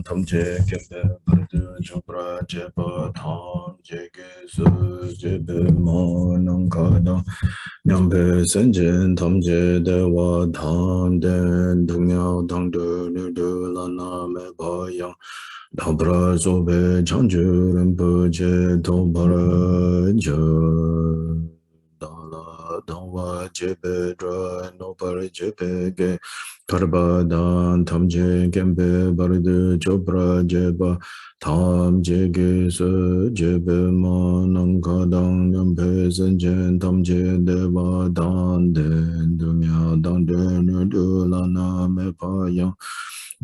tham je kembe pardu chopra jeba tham je ge su jebe mo nang ka dang nyambe sen jen tham je de wa tham den dung yao dang de nu de la na me ba yang dang pra so be chang ju ren pu je to para je dang la dang wa je be dra no para je be ge Karbadan Tamje Gembe Bardu Chopra Jeba Tam Jege Se Jebe Manangkadang Nampe Senjen Tamje Deva Dan Den Dumya Dan Den Nudu Lana Mepayang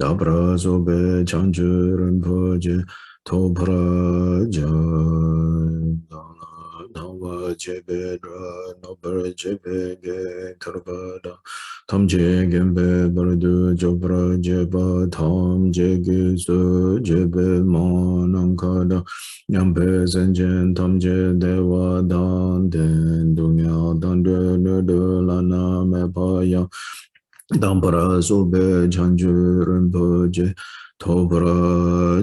Dabra Sobe Chanju Rinpoche Topra Jan Dawa Jebe Dra Nopra Jebe Ge Karbada Tam je gembe bardu jopra jeba tam je gisu jebe manankada nyampe senjen tam je dewa dan den dunya dan de ne de lana me paya dampara sube chanju rinpoche topra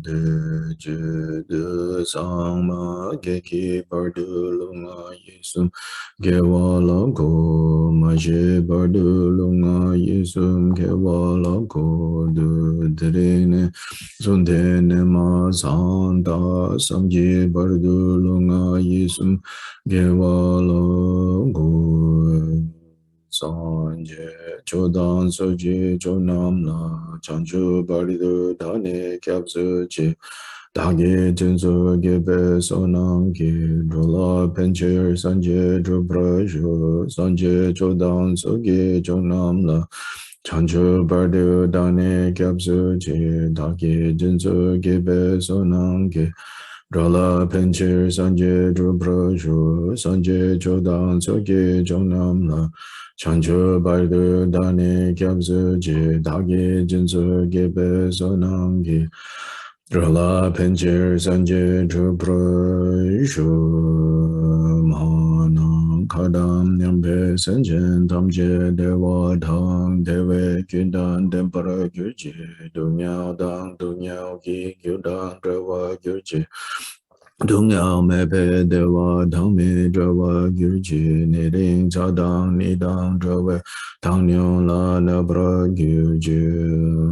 de je de sangma geki bardu lunga yisum Gewala go maje bardu lunga yisum gewala go du drene sundene ma santa samje bardu lunga yisum gewala go sanje chodan soje chonam la chanchu bardu dane kyapsu che Dāngi jinsu gebe sonang ki drola penchir sanje drubrashu sanje chodang soge chonam la chanchu bardu dāne kyabsu chi dāngi jinsu gebe sonang ki drola penchir sanje drubrashu sanje chodang soge chonam la chanchu bardu dāne kyabsu chi dāngi jinsu gebe sonang ki Drala Penchir Sanje Drupra Shu Mhanam Kadam Nyambe Sanjen Tamje Dewa Dang Dewe Kyudan Dempara Gyurji Dunyao Dang Dunyao Ki Kyudan Drewa Gyurji Dunyao Mepe Dewa Dang Me Drewa Gyurji Niring Chadang Nidang Drewe Tang Nyon La Nabra Gyurji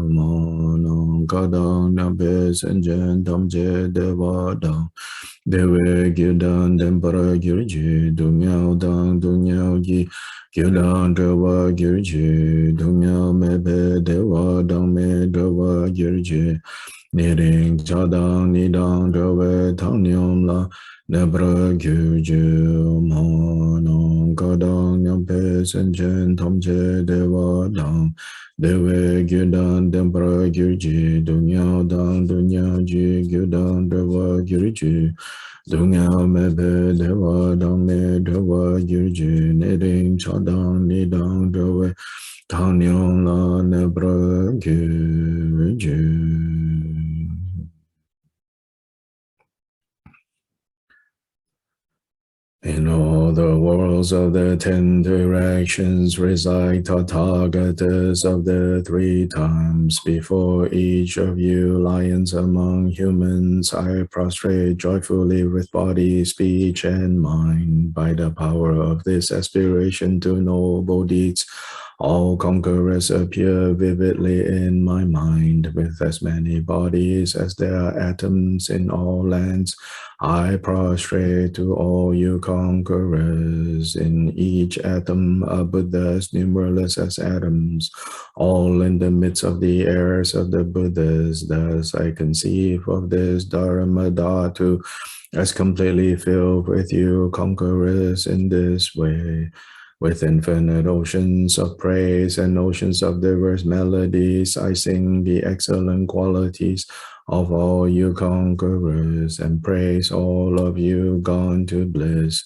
Manam Kadang Nyampe Senjen Tamje Dewa Dang Dewe Gyudan Dempara Gyurji Dunyao Dang Dunyao Gi Gyudan Drewa Gyurji Dunyao Mepe Dewa Dang Me Drewa Gyurji Niring Chadang Nidang Drewe Tang Nyom La Nebra Gyurji Manam Kadang Nyampe Senjen Tamje Dewa Dang Dewe Gyudan Dempara Gyurji Dunyao Dang Dunyao Ji Gyudan Dewa Gyurji Dunyao Mepe Dewa Dang Me Dewa Gyurji Niring Chadang Nidang Dewe Tang Nyom La Nebra Gyurji In all the worlds of the 10 directions reside Tathagatas of the 3 times. Before each of you, lions among humans, I prostrate joyfully with body, speech, and mind. By the power of this aspiration to noble deeds, all conquerors appear vividly in my mind, with as many bodies as there are atoms in all lands. I prostrate to all you conquerors. In each atom a Buddha as numberless as atoms, all in the midst of the heirs of the Buddhas. Thus I conceive of this Dharma Dhatu as completely filled with you conquerors in this way. With infinite oceans of praise and oceans of diverse melodies, I sing the excellent qualities of all you conquerors and praise all of you gone to bliss.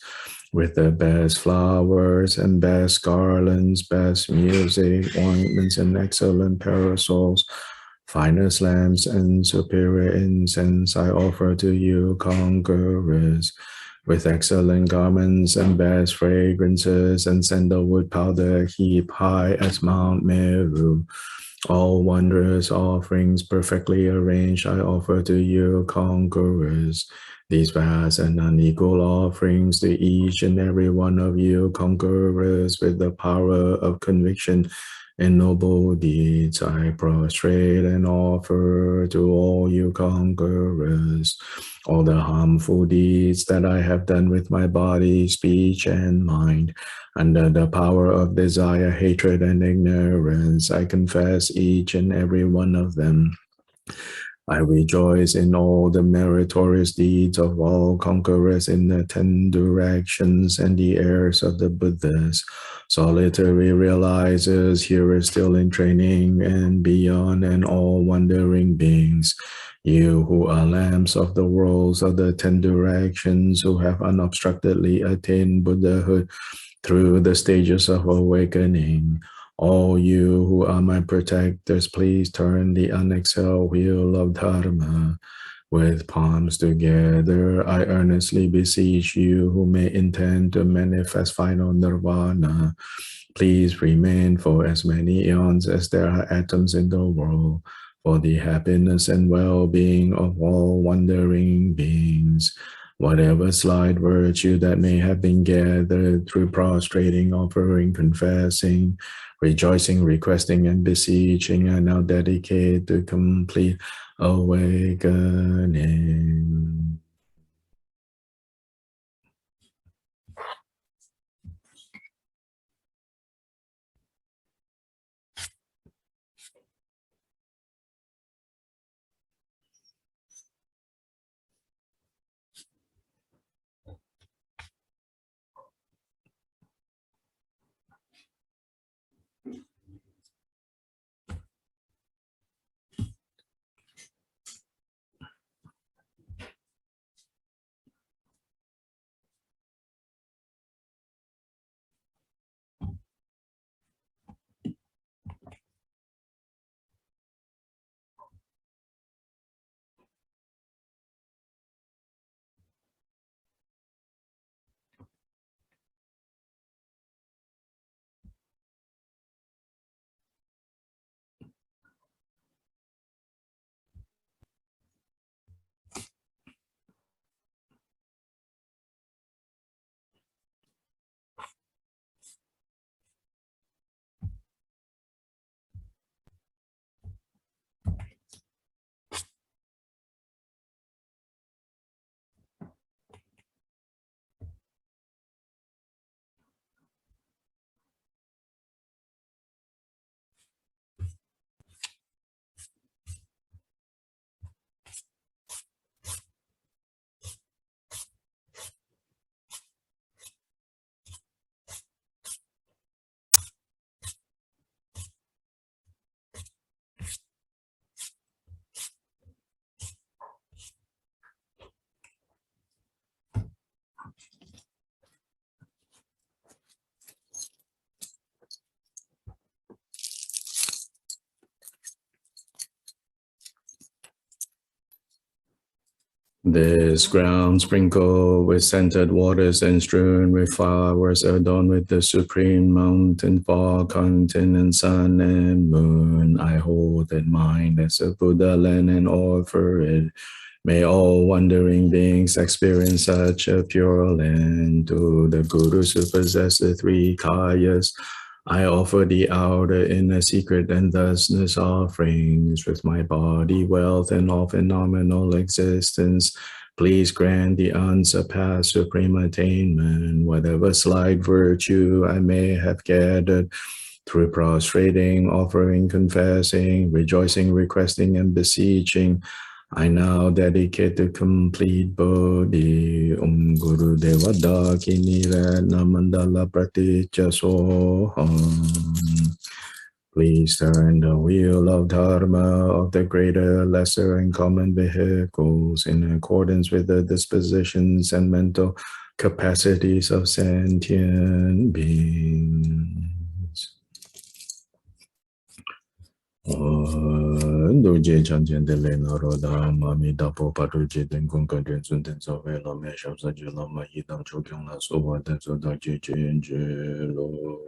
With the best flowers and best garlands, best music, ointments and excellent parasols, finest lamps and superior incense, I offer to you conquerors. With excellent garments and best fragrances and sandalwood powder heap high as Mount Meru, All wondrous offerings perfectly arranged I offer to you, conquerors. These vast and unequal offerings to each and every one of you, conquerors, with the power of conviction in noble deeds, I prostrate and offer to all you conquerors all the harmful deeds that I have done with my body, speech, and mind. Under the power of desire, hatred, and ignorance, I confess each and every one of them. I rejoice in all the meritorious deeds of all conquerors in the 10 directions and the heirs of the Buddhas. Solitary realizers, hearers still in training, and beyond, and all wandering beings. You who are lamps of the worlds of the 10 directions, who have unobstructedly attained Buddhahood through the stages of awakening. All you who are my protectors, please turn the unexhaled wheel of Dharma. With palms together, I earnestly beseech you who may intend to manifest final nirvana. Please remain for as many eons as there are atoms in the world, for the happiness and well-being of all wandering beings. Whatever slight virtue that may have been gathered through prostrating, offering, confessing, rejoicing, requesting, and beseeching, I now dedicate to complete awakening. This ground sprinkled with scented waters and strewn with flowers, adorned with the supreme mountain, fog, continent, sun, and moon, I hold in mind as a Buddha land and offer it. May all wandering beings experience such a pure land. To the Gurus who possess the three kayas, I offer the outer, inner, secret, and thusness offerings with my body, wealth, and all phenomenal existence. Please grant the unsurpassed supreme attainment, whatever slight virtue I may have gathered through prostrating, offering, confessing, rejoicing, requesting, and beseeching. I now dedicate to complete Bodhi. Guru Devada Kinira Namandala Pratitya Soham. Please turn the wheel of Dharma of the greater, lesser, and common vehicles in accordance with the dispositions and mental capacities of sentient beings. Duje chanchen de le naro da mami da po paru je den kong ka den sun den so ve lo me shab sa je lo ma yi dang chu kyung la so wa den so da je chen je lo.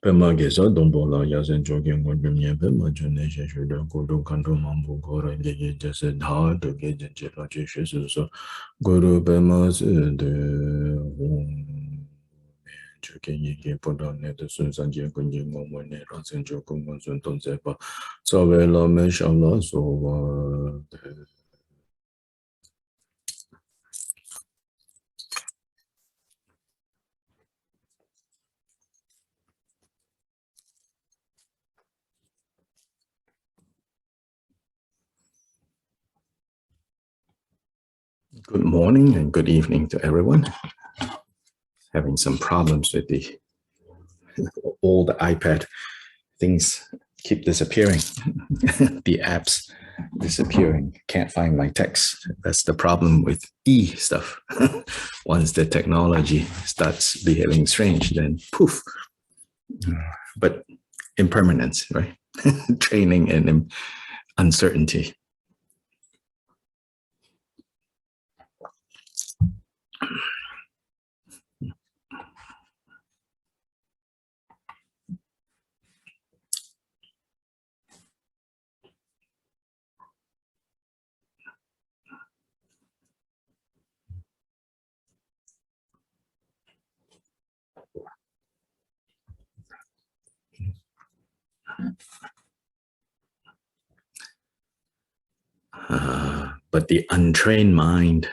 Pema gesa dombo la yasen jogen gondum yen pema june she shude kudu kanto mambu gora gege jase dha do geje jela je shesu so guru pema se de hong jogen yege poda ne de sun san je kunji ngomo ne rasen jogun gon sun ton sepa so ve la me shala so wa Good morning and good evening to everyone. Having some problems with the old iPad. Things keep disappearing. The apps disappearing. Can't find my text. That's the problem with stuff. Once the technology starts behaving strange, then poof. But impermanence, right? Training and uncertainty. But the untrained mind,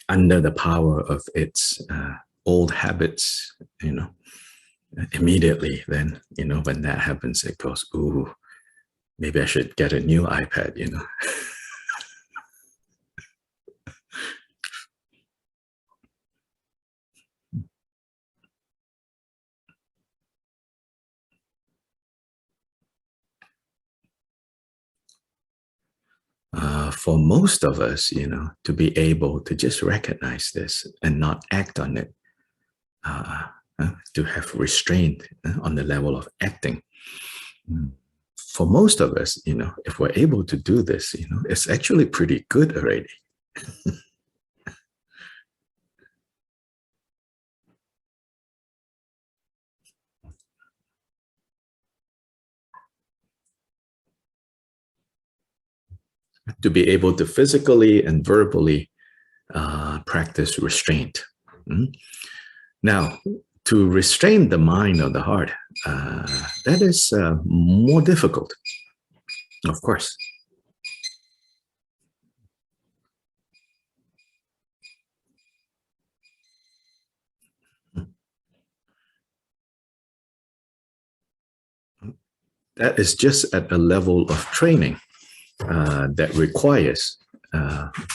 under the power of its old habits, immediately then, when that happens, it goes, ooh, maybe I should get a new iPad, For most of us, to be able to just recognize this and not act on it, to have restraint on the level of acting. For most of us, if we're able to do this, it's actually pretty good already. To be able to physically and verbally practice restraint. Now, to restrain the mind or the heart, that is more difficult, of course. That is just at a level of training that requires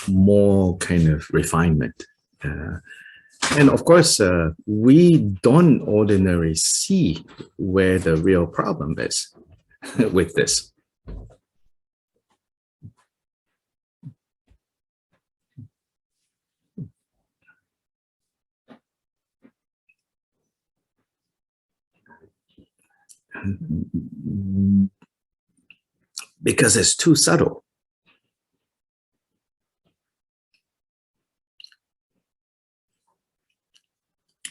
more kind of refinement. And of course, we don't ordinarily see where the real problem is with this. Because it's too subtle.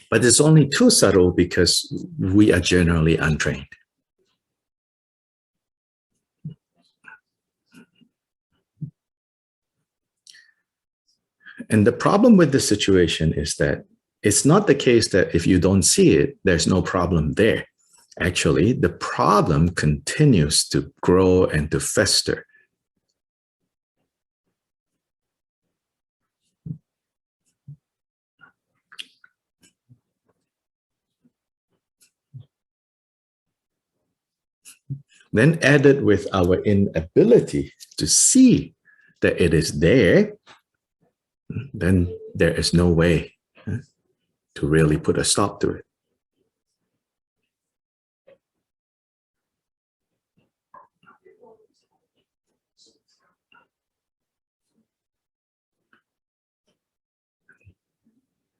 But it's only too subtle because we are generally untrained. And the problem with this situation is that it's not the case that if you don't see it, there's no problem there. Actually, the problem continues to grow and to fester. Then added with our inability to see that it is there, then there is no way to really put a stop to it.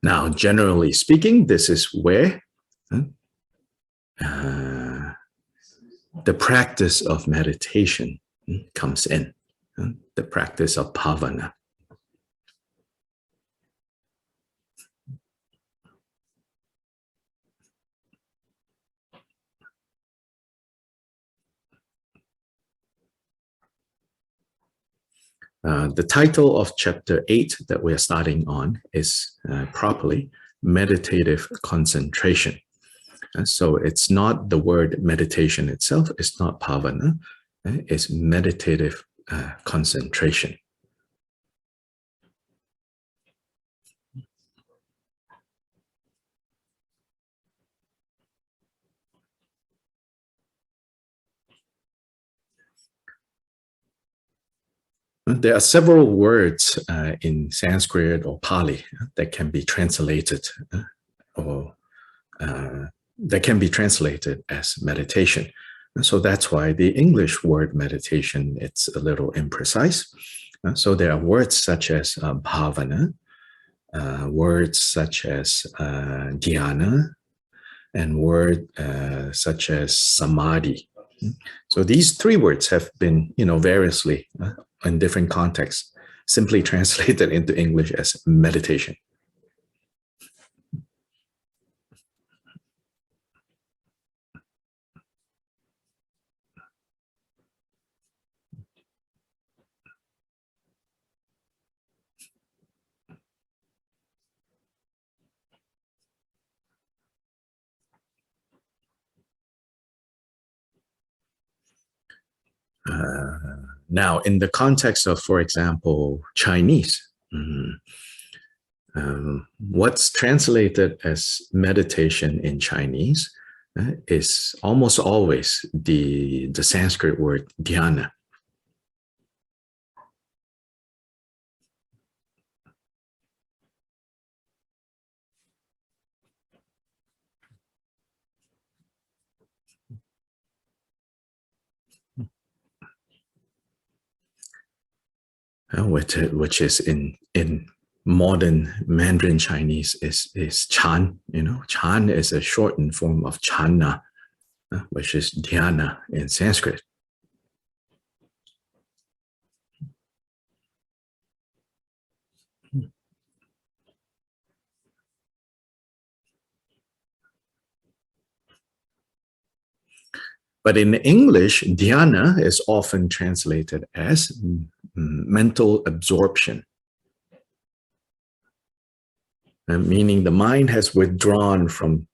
Now, generally speaking, this is where the practice of meditation comes in, the practice of bhavana. The title of chapter 8 that we are starting on is properly Meditative Concentration. So it's not the word meditation itself, it's not bhavana, it's meditative concentration. There are several words in Sanskrit or Pali that can be translated as meditation. So that's why the English word meditation, it's a little imprecise. So there are words such as bhavana, words such as dhyana, and words such as samadhi. So these three words have been, variously in different contexts, simply translated into English as meditation. Now, in the context of, for example, Chinese, what's translated as meditation in Chinese is almost always the Sanskrit word dhyana. Which is in modern Mandarin Chinese is Chan. Chan is a shortened form of Chana, which is dhyana in Sanskrit. But in English, dhyana is often translated as mental absorption, meaning the mind has withdrawn from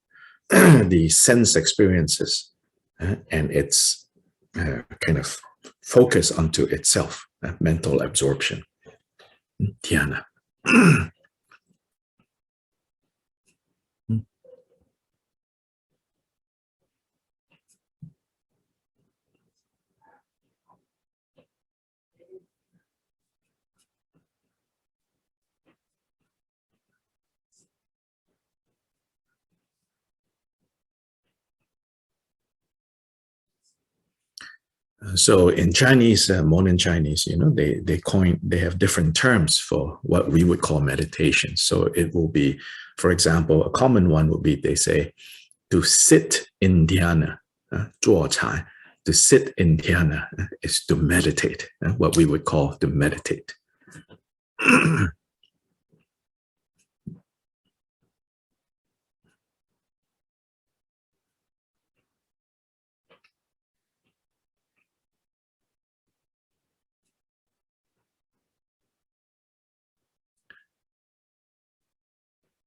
the sense experiences and it's kind of focused onto itself, mental absorption, dhyana. So in Chinese, modern Chinese, they have different terms for what we would call meditation. So it will be, for example, a common one would be, they say, to sit in dhyana, 坐禅. To sit in dhyana is to meditate, what we would call to meditate.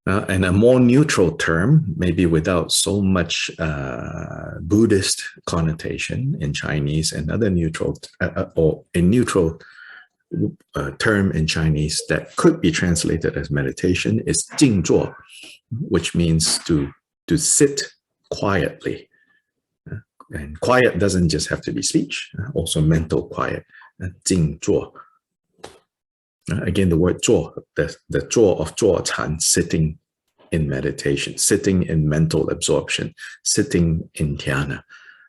And a more neutral term, maybe without so much Buddhist connotation in Chinese, another neutral or a neutral term in Chinese that could be translated as meditation is 静坐, which means to sit quietly. And quiet doesn't just have to be speech, also mental quiet. 静坐. Again, the word 坐, the 坐 of 坐禅, sitting in meditation, sitting in mental absorption, sitting in dhyana.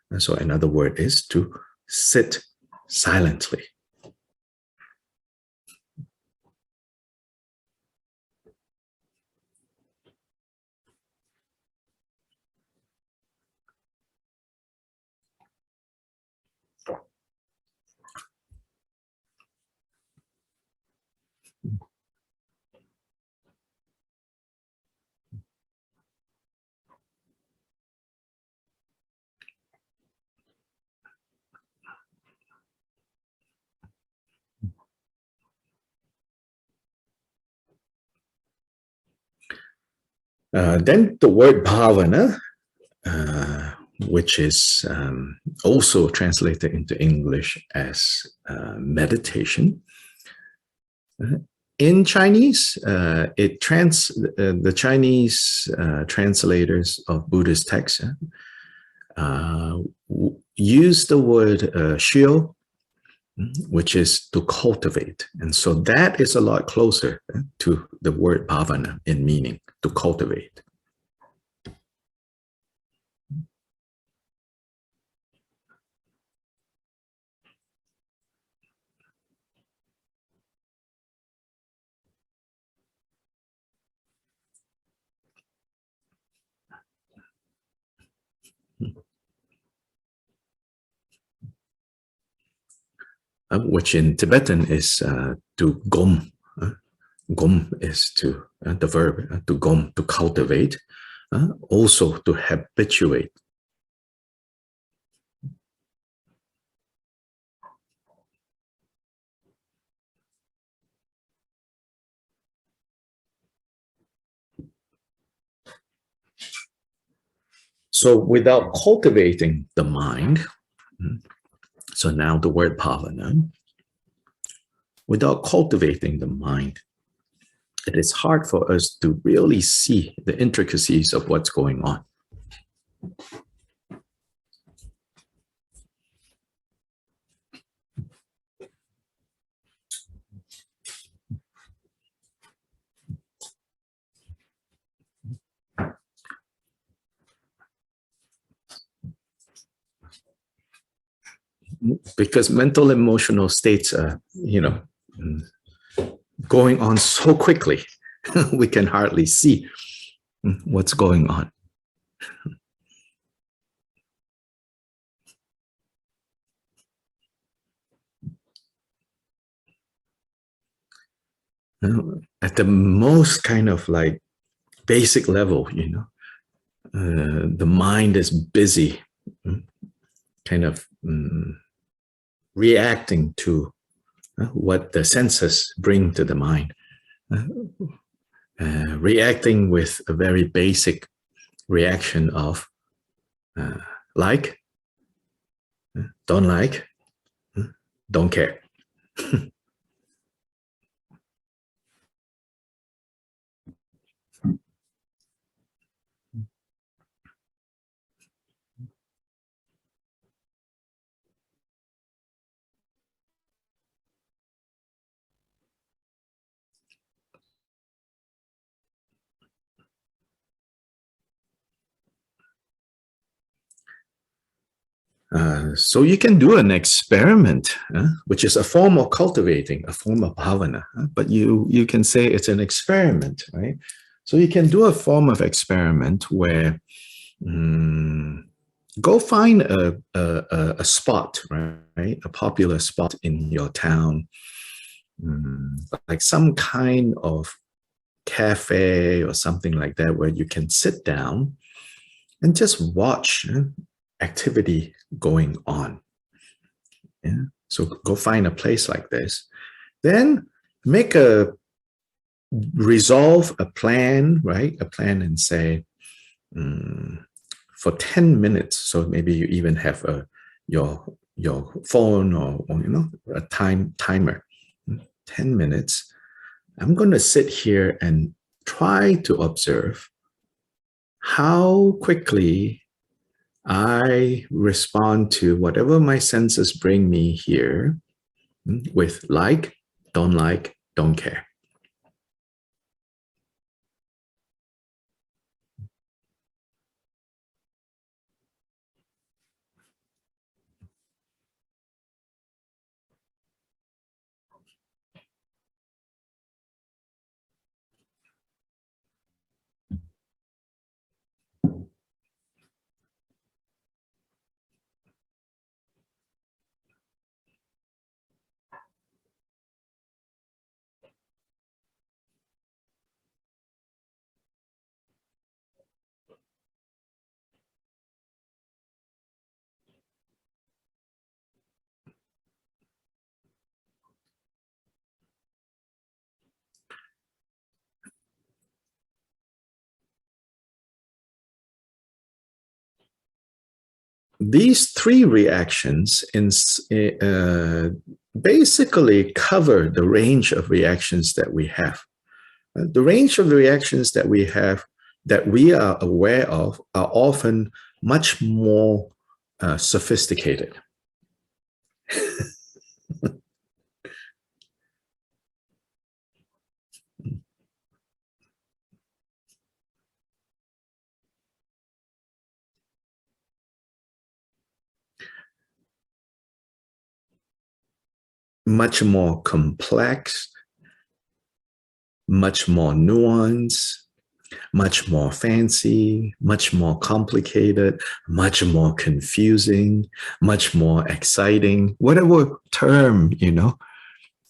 And so another word is to sit silently. Then the word bhavana, which is also translated into English as meditation. In Chinese, the Chinese translators of Buddhist texts use the word shio, which is to cultivate. And so that is a lot closer to the word bhavana in meaning, to cultivate. Which in Tibetan is to gom. Gom is to the verb to gom, to cultivate, also to habituate. So without cultivating the mind, so now the word bhavana, without cultivating the mind, it is hard for us to really see the intricacies of what's going on. Because mental emotional states are, going on so quickly, we can hardly see what's going on. At the most kind of like basic level, the mind is busy, kind of reacting to what the senses bring to the mind, reacting with a very basic reaction of like, don't like, don't care. So you can do an experiment, which is a form of cultivating, a form of bhavana, but you can say it's an experiment, right? So you can do a form of experiment where go find a spot, right? A popular spot in your town, like some kind of cafe or something like that, where you can sit down and just watch activity going on. Yeah? So go find a place like this. Then resolve a plan, right? A plan and say, for 10 minutes, so maybe you even have your phone or a timer, 10 minutes, I'm going to sit here and try to observe how quickly I respond to whatever my senses bring me here with like, don't care. these three reactions basically cover the range of reactions that we have. The range of the reactions that we have, that we are aware of, are often much more sophisticated. Much more complex, much more nuanced, much more fancy, much more complicated, much more confusing, much more exciting, whatever term,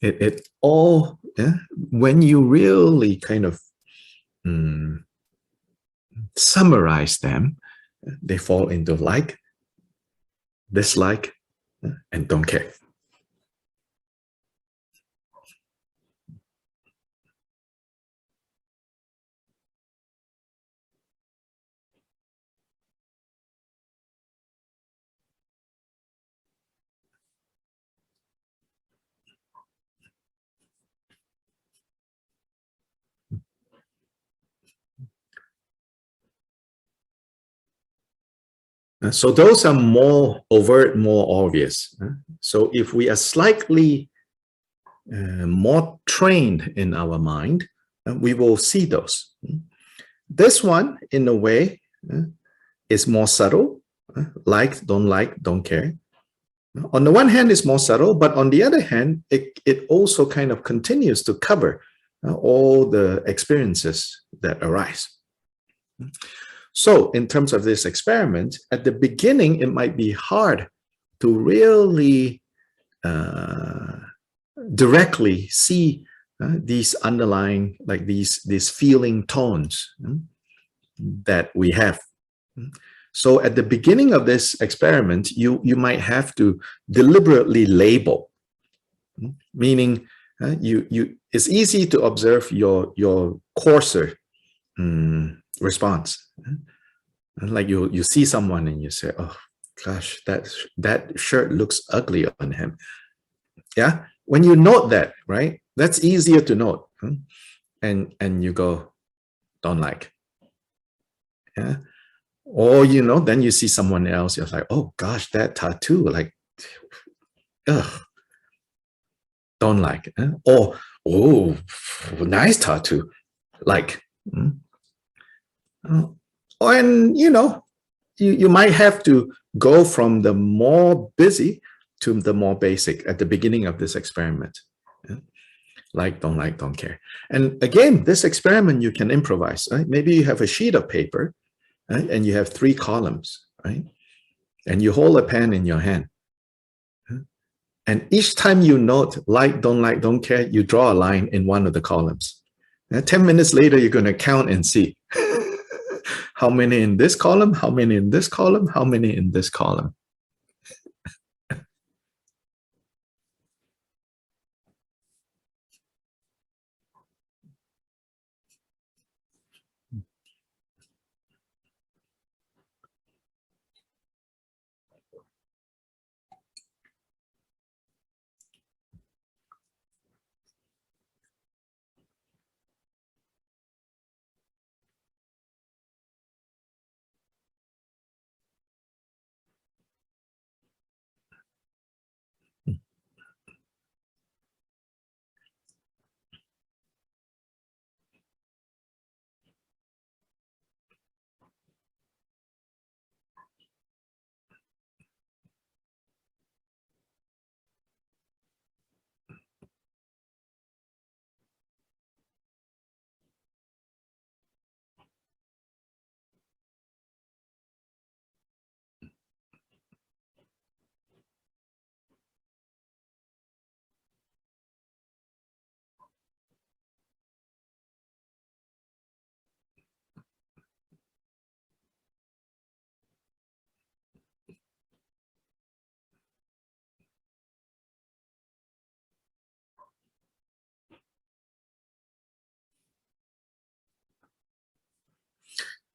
it all, when you really kind of summarize them, they fall into like, dislike, and don't care. So those are more overt, more obvious. So if we are slightly more trained in our mind, we will see those. This one, in a way, is more subtle. Like, don't care. On the one hand, it's more subtle, but on the other hand, it also kind of continues to cover all the experiences that arise. So in terms of this experiment, at the beginning, it might be hard to really directly see these underlying, like these feeling tones that we have. So at the beginning of this experiment, you might have to deliberately label, meaning it's easy to observe your coarser response. Like you see someone and you say, oh gosh, that shirt looks ugly on him. Yeah, when you note that, right, that's easier to note. And you go, don't like. Yeah. Or then you see someone else, you're like, oh gosh, that tattoo, like, ugh, don't like. Or, oh, nice tattoo, like. And you might have to go from the more busy to the more basic at the beginning of this experiment. Like, don't care. And again, this experiment you can improvise, right? Maybe you have a sheet of paper, right? And you have 3 columns, right? And you hold a pen in your hand. And each time you note like, don't care, you draw a line in one of the columns. And 10 minutes later, you're going to count and see how many in this column, how many in this column, how many in this column.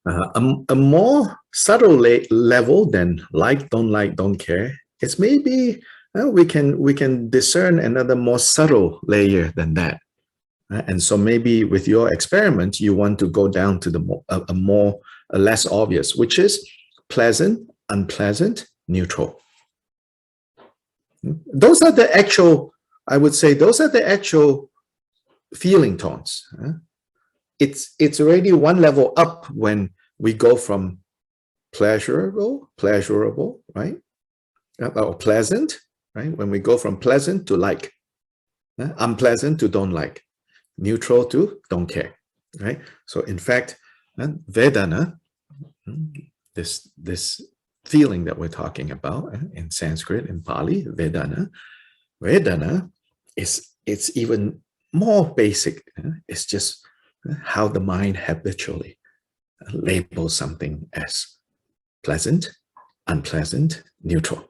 A more subtle level than like, don't care. It's maybe we can discern another more subtle layer than that. And so maybe with your experiment, you want to go down to the a less obvious, which is pleasant, unpleasant, neutral. Those are the actual, I would say, those are the actual feeling tones. It's already one level up when we go from pleasurable, right? Or pleasant, right? When we go from pleasant to like, unpleasant to don't like, neutral to don't care, right? So in fact, Vedana, this feeling that we're talking about in Sanskrit, in Pali, Vedana it's even more basic. It's just how the mind habitually labels something as pleasant, unpleasant, neutral.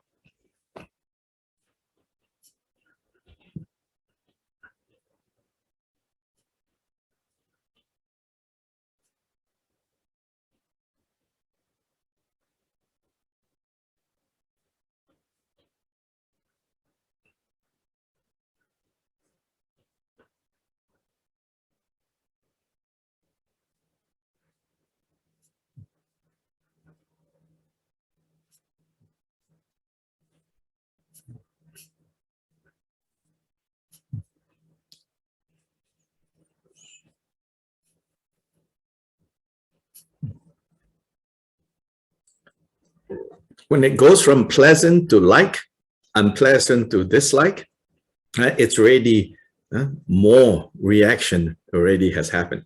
When it goes from pleasant to like, unpleasant to dislike, it's already more reaction already has happened.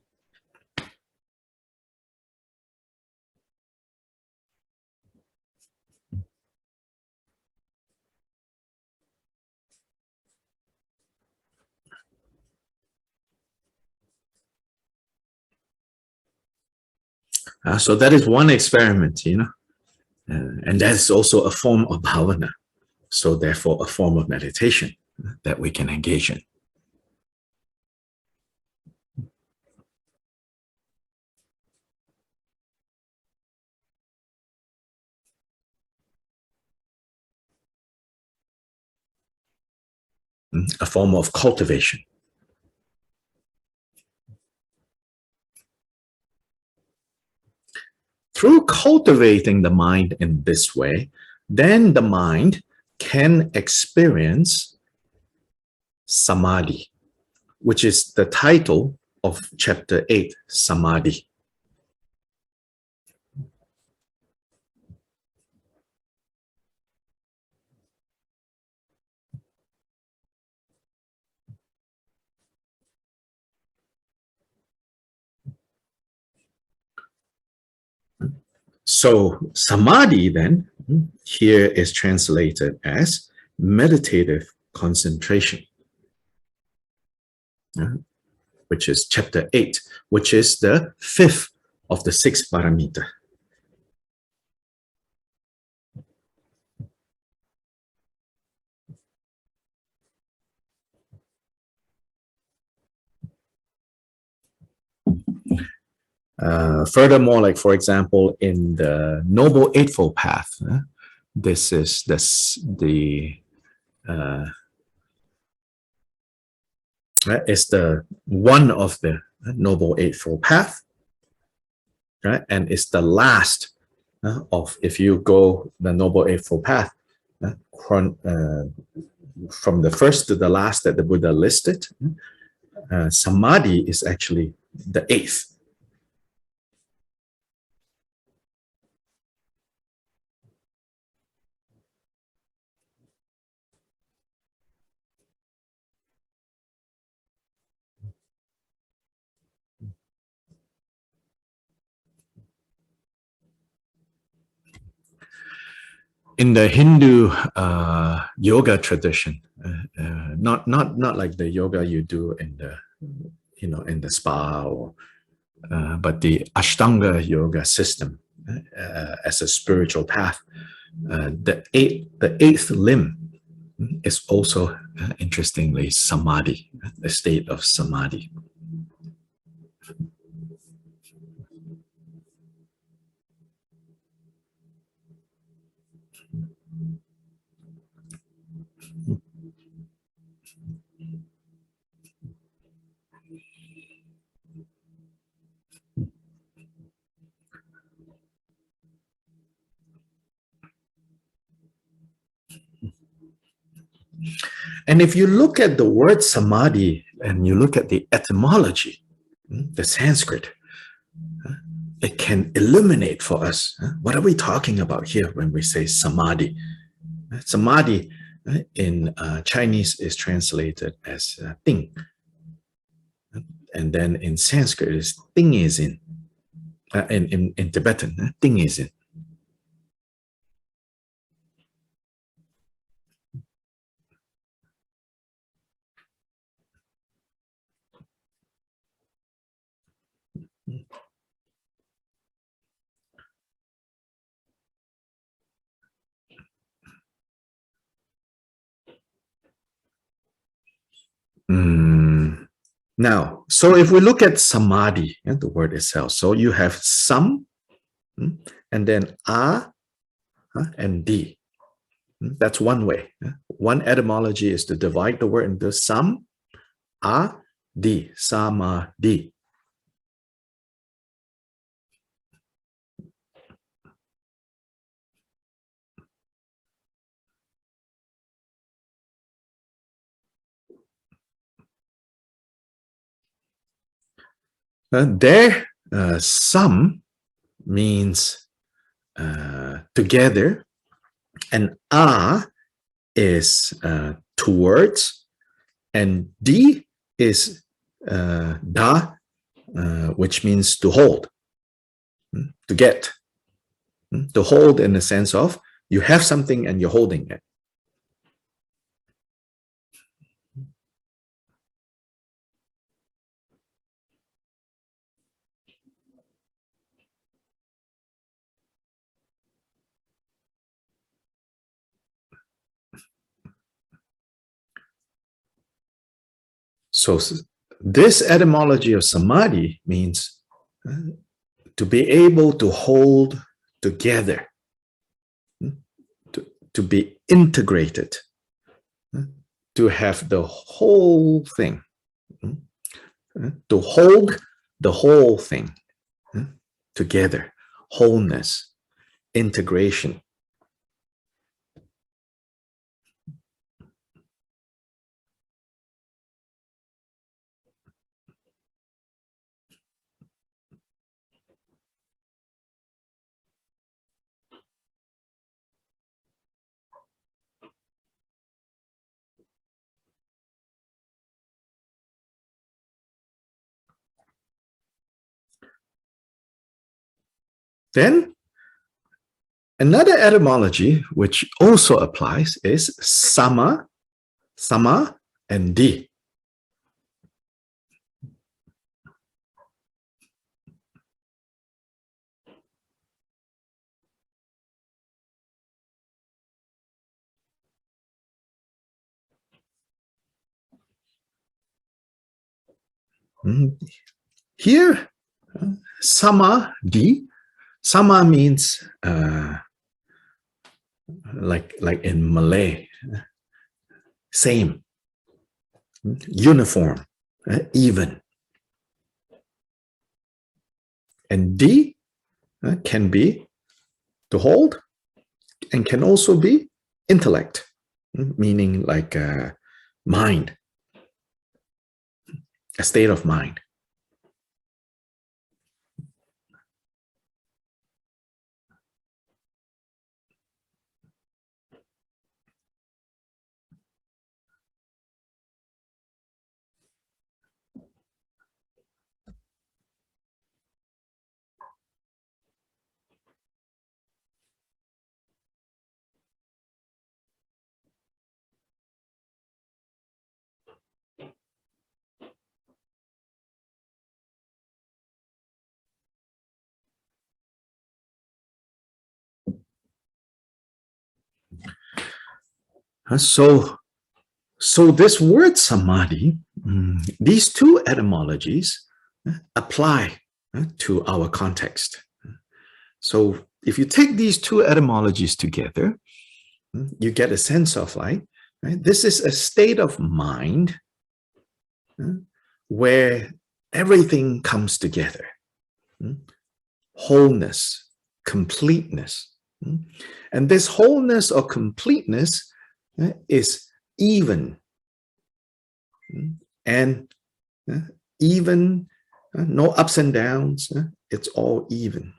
So that is one experiment, and that's also a form of bhavana. So therefore, a form of meditation that we can engage in. A form of cultivation. Through cultivating the mind in this way, then the mind can experience Samadhi, which is the title of chapter 8, Samadhi. So Samadhi then here is translated as meditative concentration, which is chapter 8, which is the 5th of the 6 paramita. Furthermore, like for example, in the Noble Eightfold Path, this is it's the one of the Noble Eightfold Path, right? And it's the last of, if you go the Noble Eightfold Path, from the first to the last that the Buddha listed, Samadhi is actually the 8th. In the Hindu yoga tradition, not like the yoga you do in the in the spa, or but the Ashtanga yoga system as a spiritual path, the eighth limb is also interestingly Samadhi, the state of Samadhi. And if you look at the word samadhi and you look at the etymology, the Sanskrit, it can illuminate for us what are we talking about here when we say samadhi. Samadhi in Chinese is translated as ting, and then in Sanskrit is ting is in Tibetan, ting is in. Now, so if we look at samadhi, the word itself, so you have sam, and then a, and di. That's one way. One etymology is to divide the word into sam, a, di, samadhi. There, sam means together, and a is towards, and di is da, which means to hold, to get, to hold in the sense of you have something and you're holding it. So this etymology of samadhi means to be able to hold together, to be integrated, to have the whole thing, to hold the whole thing together, wholeness, integration. Then another etymology which also applies is sama, sama, and di. Here, samadhi, sama means like in Malay, same, uniform, even. And di can be to hold and can also be intellect, meaning like mind, a state of mind. So this word samadhi, these two etymologies apply to our context. So if you take these two etymologies together, you get a sense of like, this is a state of mind where everything comes together. Wholeness, completeness. And this wholeness or completeness is even and even, no ups and downs, it's all even.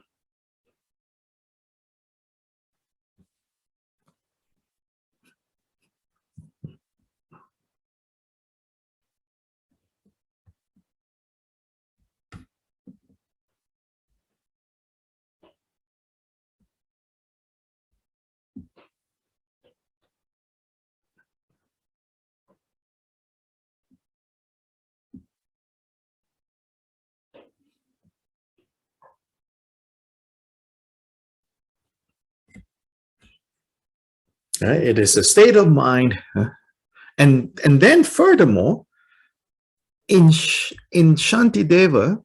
It is a state of mind, and then furthermore, in Shantideva,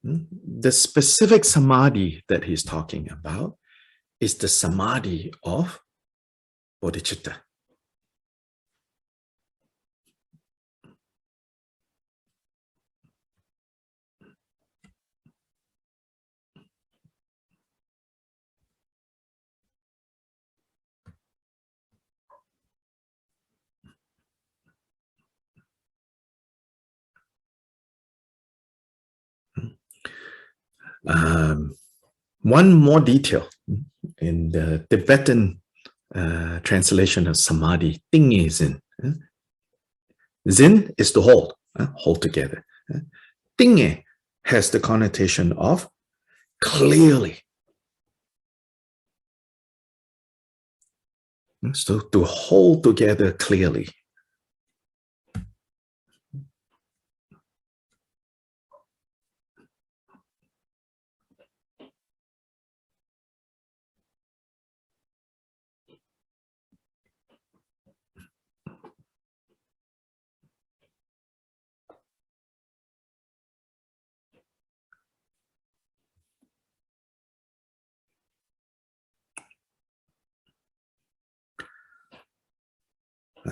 the specific samadhi that he's talking about is the samadhi of bodhicitta. One more detail in the Tibetan translation of samadhi, tingye zin. Zin is to hold, hold together. Tingye has the connotation of clearly. So to hold together clearly.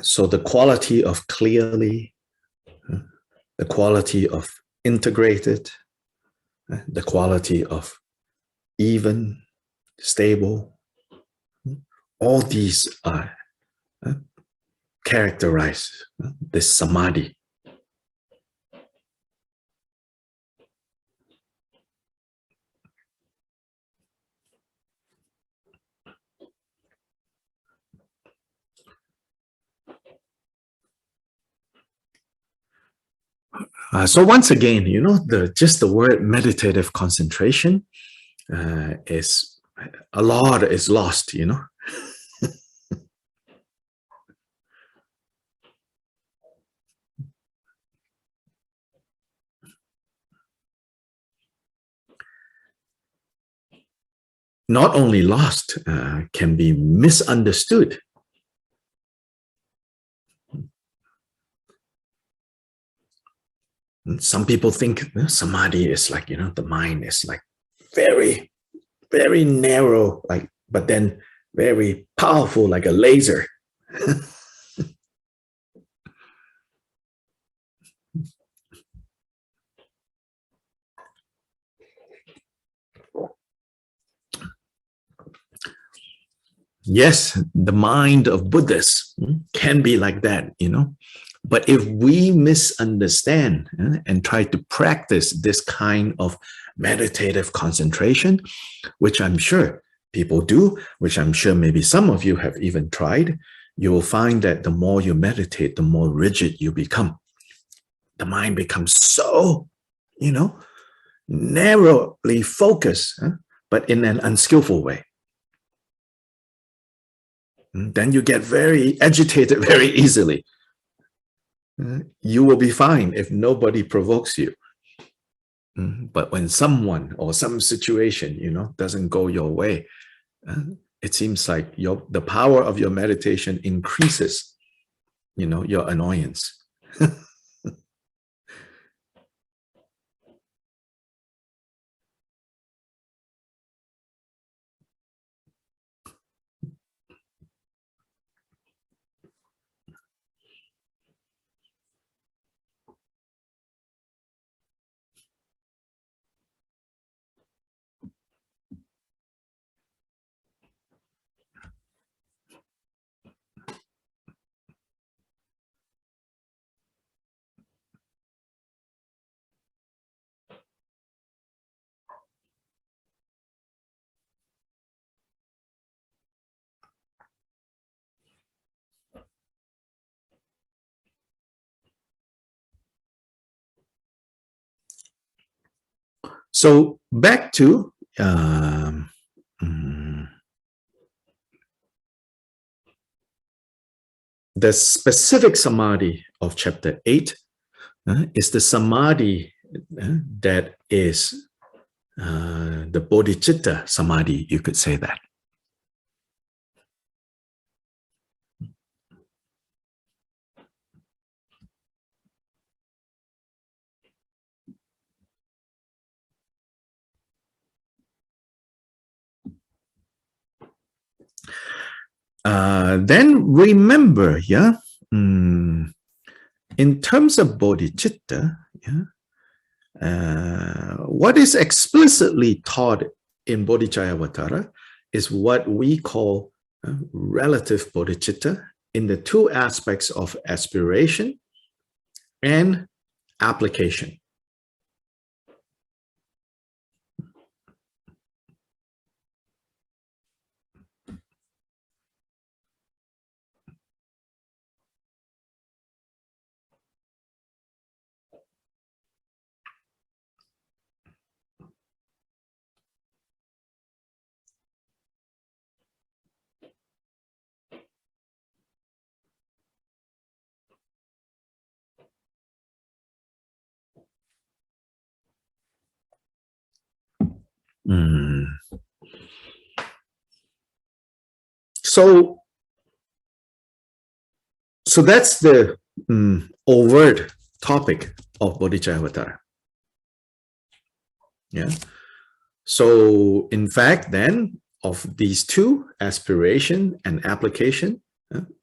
So the quality of clearly, the quality of integrated, the quality of even, stable, all these are characterize this samadhi. So once again, just the word meditative concentration is a lot is lost, Not only lost, can be misunderstood. Some people think samadhi is like, the mind is like very, very narrow, but then very powerful, like a laser. Yes, the mind of Buddhists can be like that, But if we misunderstand and try to practice this kind of meditative concentration, which I'm sure people do, which I'm sure maybe some of you have even tried, you will find that the more you meditate, the more rigid you become. The mind becomes so, narrowly focused, but in an unskillful way. Then you get very agitated very easily. You will be fine if nobody provokes you. But when someone or some situation, doesn't go your way, it seems like the power of your meditation increases, your annoyance. So back to the specific samadhi of chapter 8 is the samadhi that is the bodhicitta samadhi, you could say that. Then remember, in terms of bodhicitta, what is explicitly taught in Bodhicharyavatara is what we call relative bodhicitta in the two aspects of aspiration and application. So that's the overt topic of Bodhicharyavatara. Yeah. So in fact, then, of these two, aspiration and application,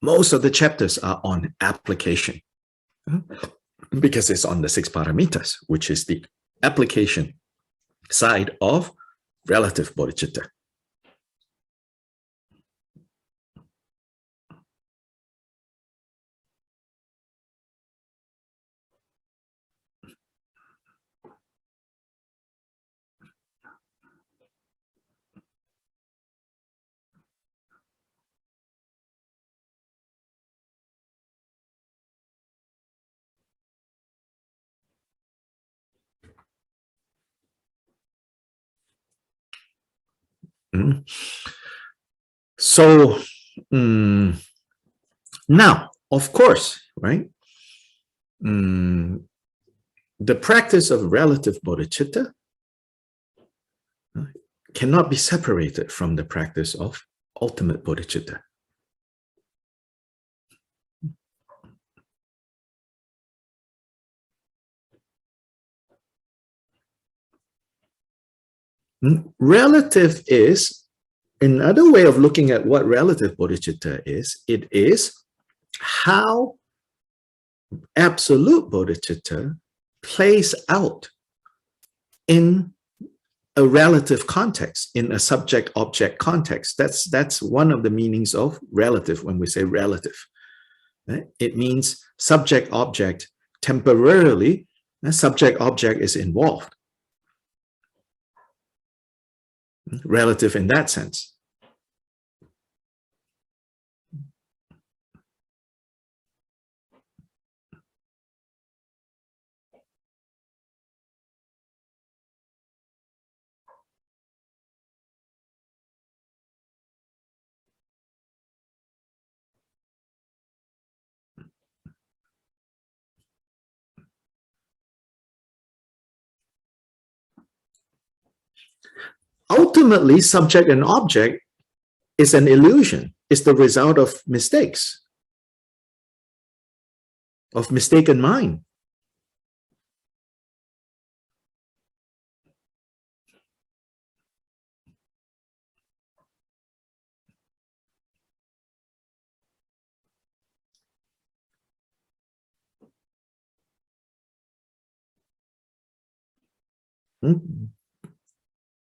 most of the chapters are on application because it's on the 6 paramitas, which is the application side of relative bodhicitta. So now, of course, right? The practice of relative bodhicitta cannot be separated from the practice of ultimate bodhicitta. Relative is another way of looking at what relative bodhicitta is. It is how absolute bodhicitta plays out in a relative context, in a subject-object context. That's one of the meanings of relative when we say relative. Right? It means subject-object temporarily, subject-object is involved. Relative in that sense. Ultimately, subject and object is an illusion. It's the result of mistakes, of mistaken mind.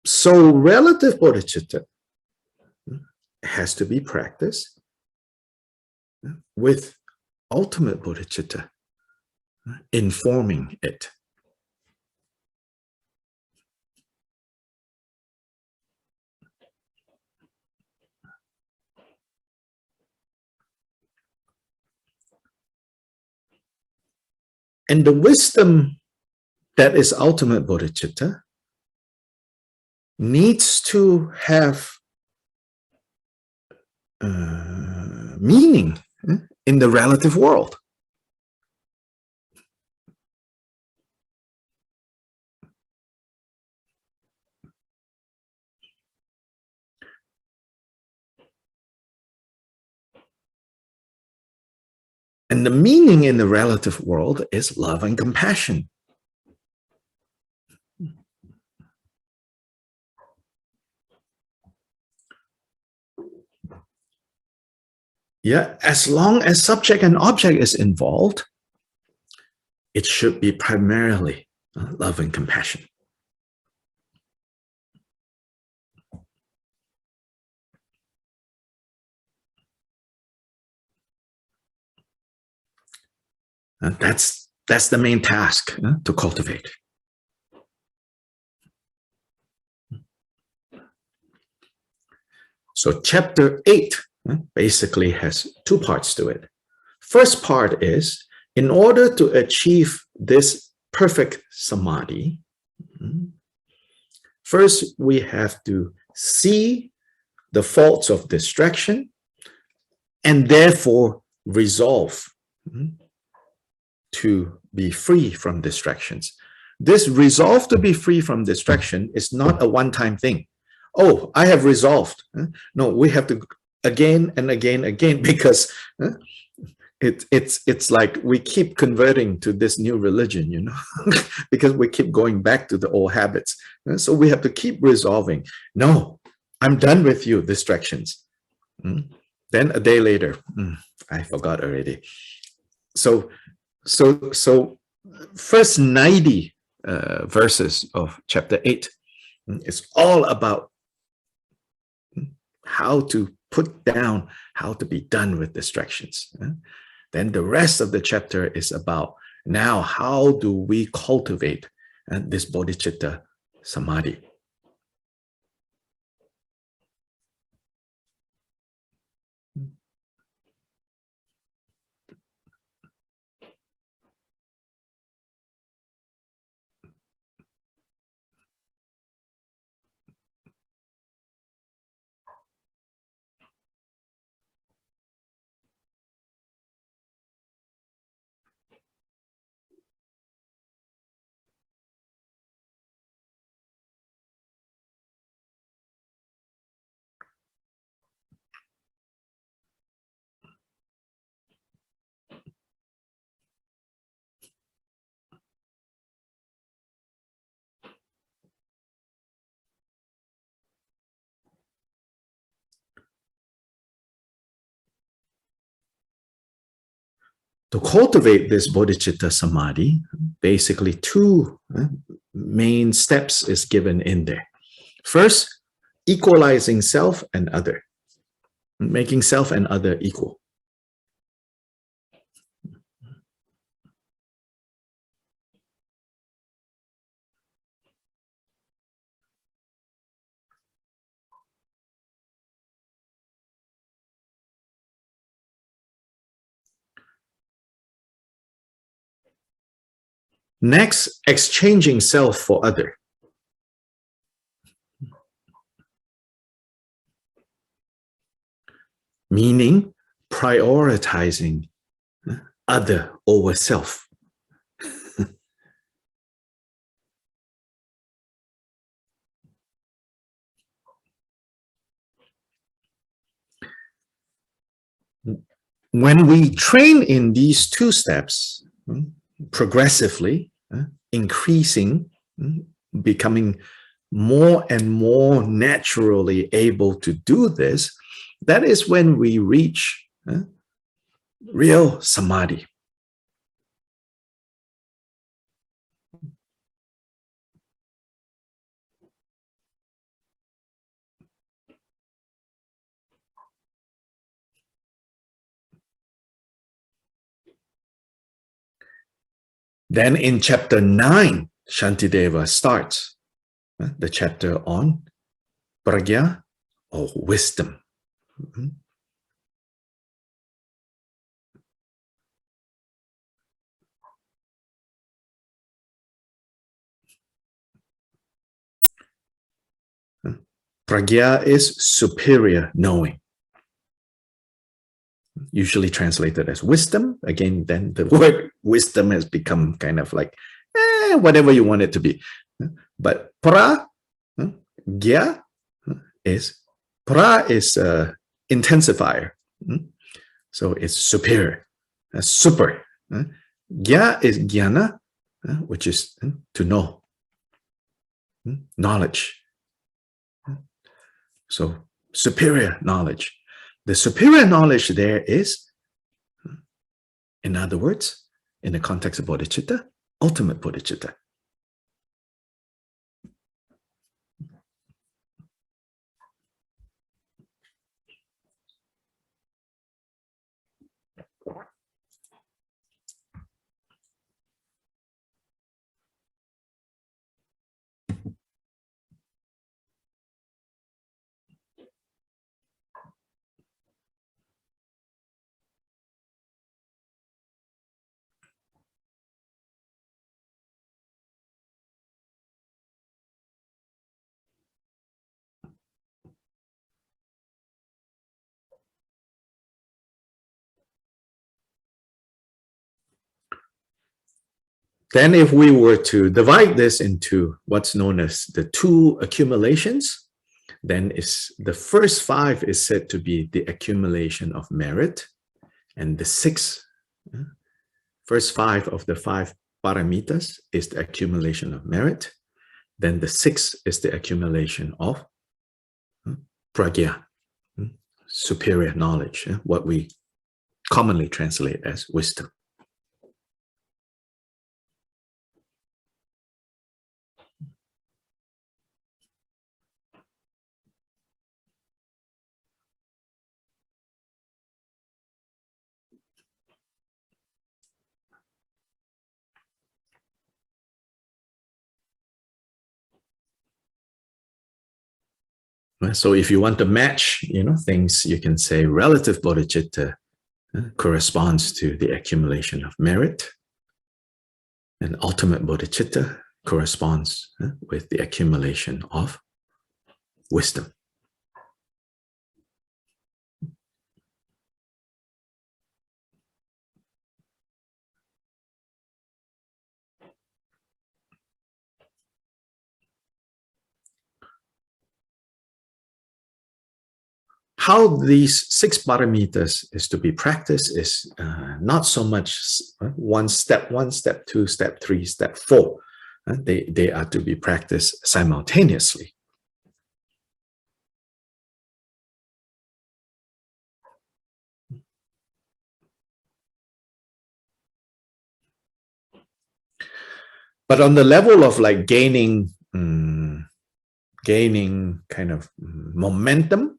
So relative bodhicitta has to be practiced with ultimate bodhicitta informing it. And the wisdom that is ultimate bodhicitta needs to have meaning in the relative world. And the meaning in the relative world is love and compassion. Yeah, as long as subject and object is involved, it should be primarily love and compassion. And that's the main task to cultivate. So chapter 8 basically has two parts to it. First part is, in order to achieve this perfect samadhi, first we have to see the faults of distraction and therefore resolve to be free from distractions. This resolve to be free from distraction is not a one-time thing. Oh, I have resolved. No, we have to again and again, because it's like we keep converting to this new religion, you know, because we keep going back to the old habits. So we have to keep resolving. No, I'm done with you, distractions. Then a day later, I forgot already. So first 90 verses of chapter 8 is all about how to put down, how to be done with distractions. Then the rest of the chapter is about now how do we cultivate this bodhicitta samadhi. To cultivate this bodhicitta samadhi, basically two main steps is given in there. First, equalizing self and other, making self and other equal. Next, exchanging self for other. Meaning prioritizing other over self. When we train in these two steps, progressively increasing, becoming more and more naturally able to do this, that is when we reach real samadhi. Then in chapter 9, Shantideva starts the chapter on prajna, or wisdom. Pragya is superior knowing. Usually translated as wisdom. Again, then the word wisdom has become kind of like whatever you want it to be. But pra, gya is intensifier. So it's superior, super. Gya is jnana, which is to know, knowledge. So superior knowledge. The superior knowledge there is, in other words, in the context of bodhicitta, ultimate bodhicitta. Then if we were to divide this into what's known as the two accumulations, then the first five is said to be the accumulation of merit, and the first five of the five paramitas is the accumulation of merit. Then the sixth is the accumulation of pragya, superior knowledge, what we commonly translate as wisdom. So if you want to match, things, you can say relative bodhicitta corresponds to the accumulation of merit, and ultimate bodhicitta corresponds with the accumulation of wisdom. How these six paramitas is to be practiced is not so much one step, two, step three, step four. They are to be practiced simultaneously. But on the level of like gaining kind of momentum,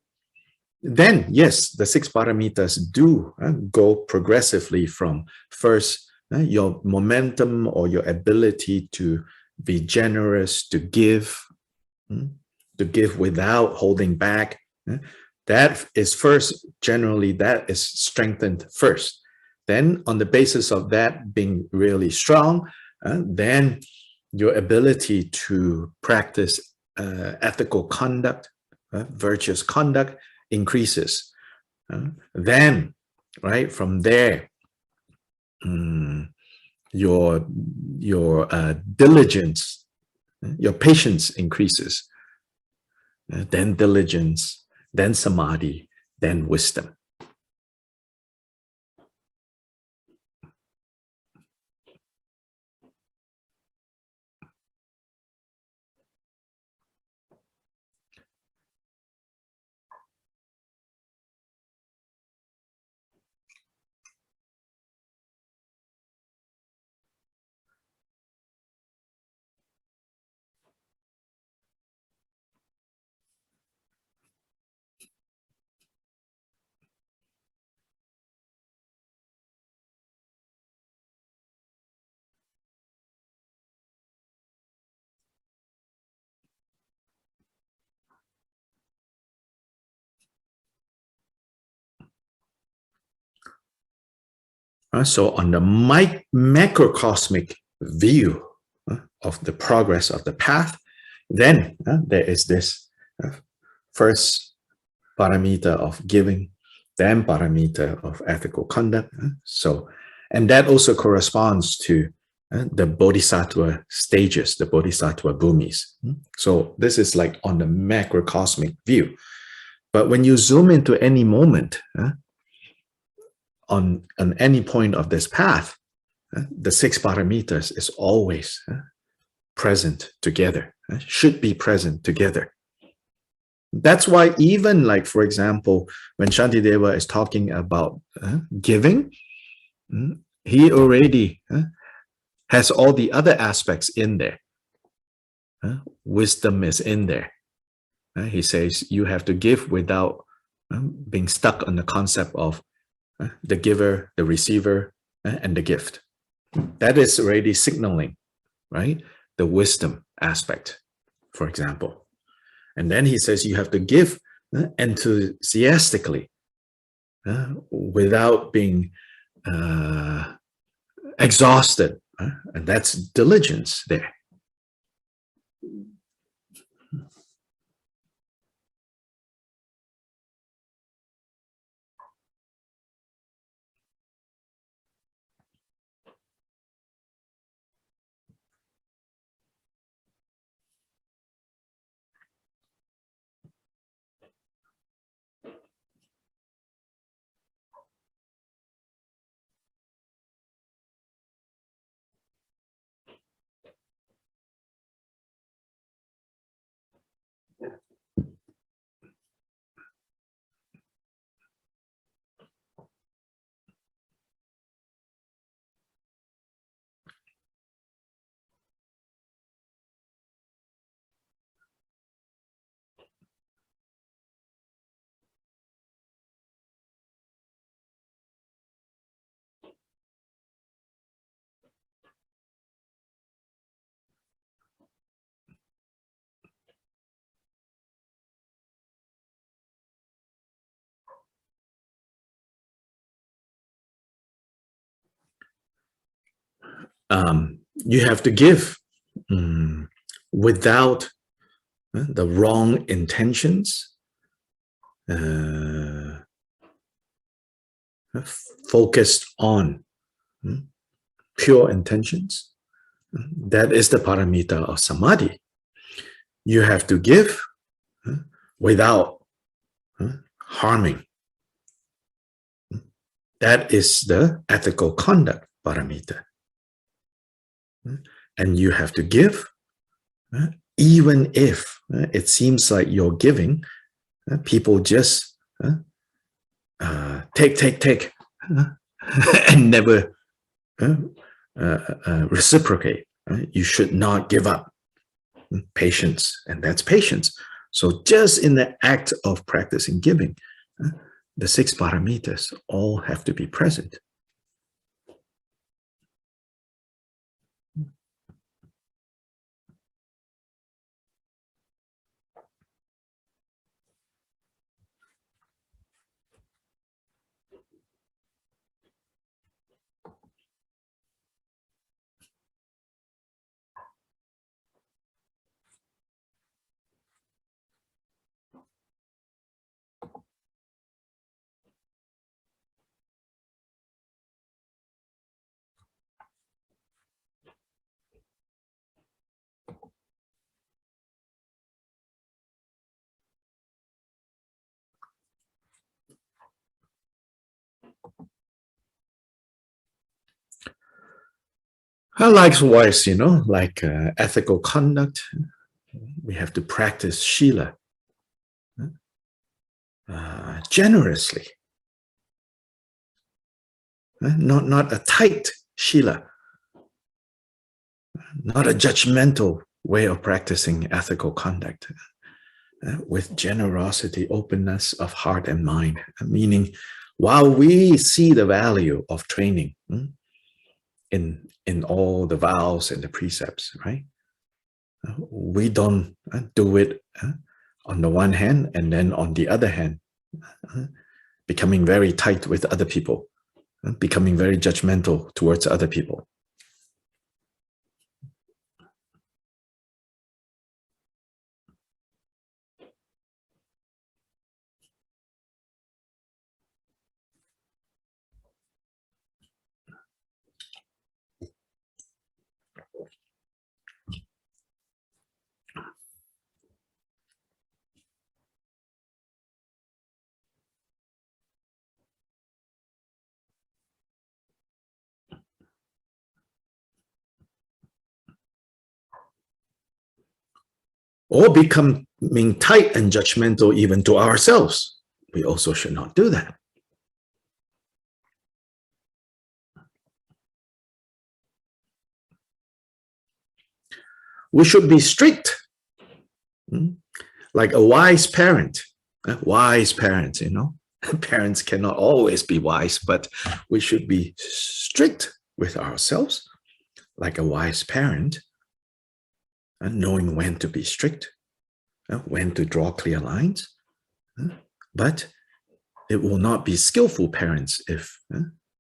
then yes, the six paramitas do go progressively from first your momentum or your ability to be generous, to give without holding back. That is first, generally that is strengthened first. Then on the basis of that being really strong, then your ability to practice ethical conduct, virtuous conduct increases. Then, right, from there, your diligence, your patience increases. Then diligence, then samadhi, then wisdom. So on the macrocosmic view of the progress of the path, then there is this first paramita of giving, then paramita of ethical conduct. So, and that also corresponds to the Bodhisattva stages, the Bodhisattva bhumis. So this is like on the macrocosmic view. But when you zoom into any moment, on any point of this path, the 6 paramitas is always present together, should be present together. That's why even like, for example, when Shantideva is talking about giving, he already has all the other aspects in there. Wisdom is in there. He says you have to give without being stuck on the concept of the giver, the receiver, and the gift. That is already signaling, right? The wisdom aspect, for example. And then he says you have to give enthusiastically without being exhausted. And that's diligence there. You have to give without the wrong intentions, focused on pure intentions. That is the paramita of Samadhi. You have to give without harming. That is the ethical conduct paramita. And you have to give even if it seems like you're giving, people just take and never reciprocate. You should not give up. Patience, and that's patience. So just in the act of practicing giving, the 6 paramitas all have to be present. Likewise, like ethical conduct, we have to practice Shila generously. Not a tight Shila, not a judgmental way of practicing ethical conduct, with generosity, openness of heart and mind, meaning while we see the value of training in all the vows and the precepts, right? We don't do it on the one hand, and then on the other hand, becoming very tight with other people, becoming very judgmental towards other people. or becoming tight and judgmental even to ourselves. We also should not do that. We should be strict, like a wise parent. Wise parents, you know. Parents cannot always be wise, but we should be strict with ourselves, like a wise parent, and knowing when to be strict, when to draw clear lines. But it will not be skillful parents if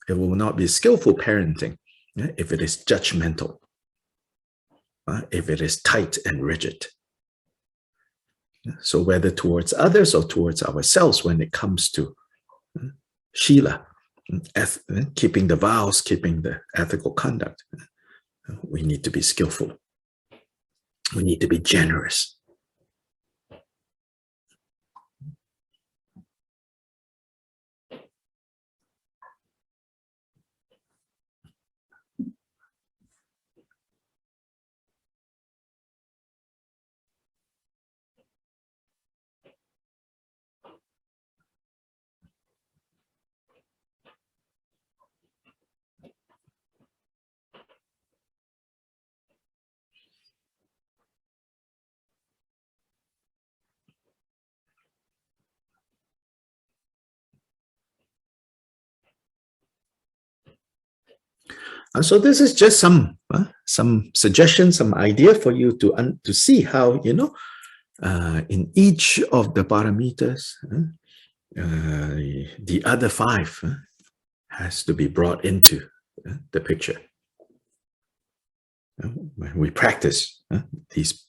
it will not be skillful parenting if it is judgmental, if it is tight and rigid. So whether towards others or towards ourselves, when it comes to Shila, keeping the vows, keeping the ethical conduct, we need to be skillful. We need to be generous. So this is just some suggestions, some idea for you to see how, you know, in each of the paramitas, the other five has to be brought into the picture. When we practice these.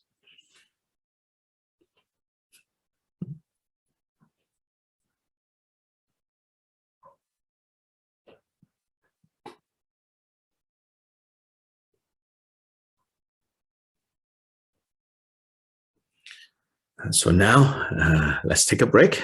So now let's take a break.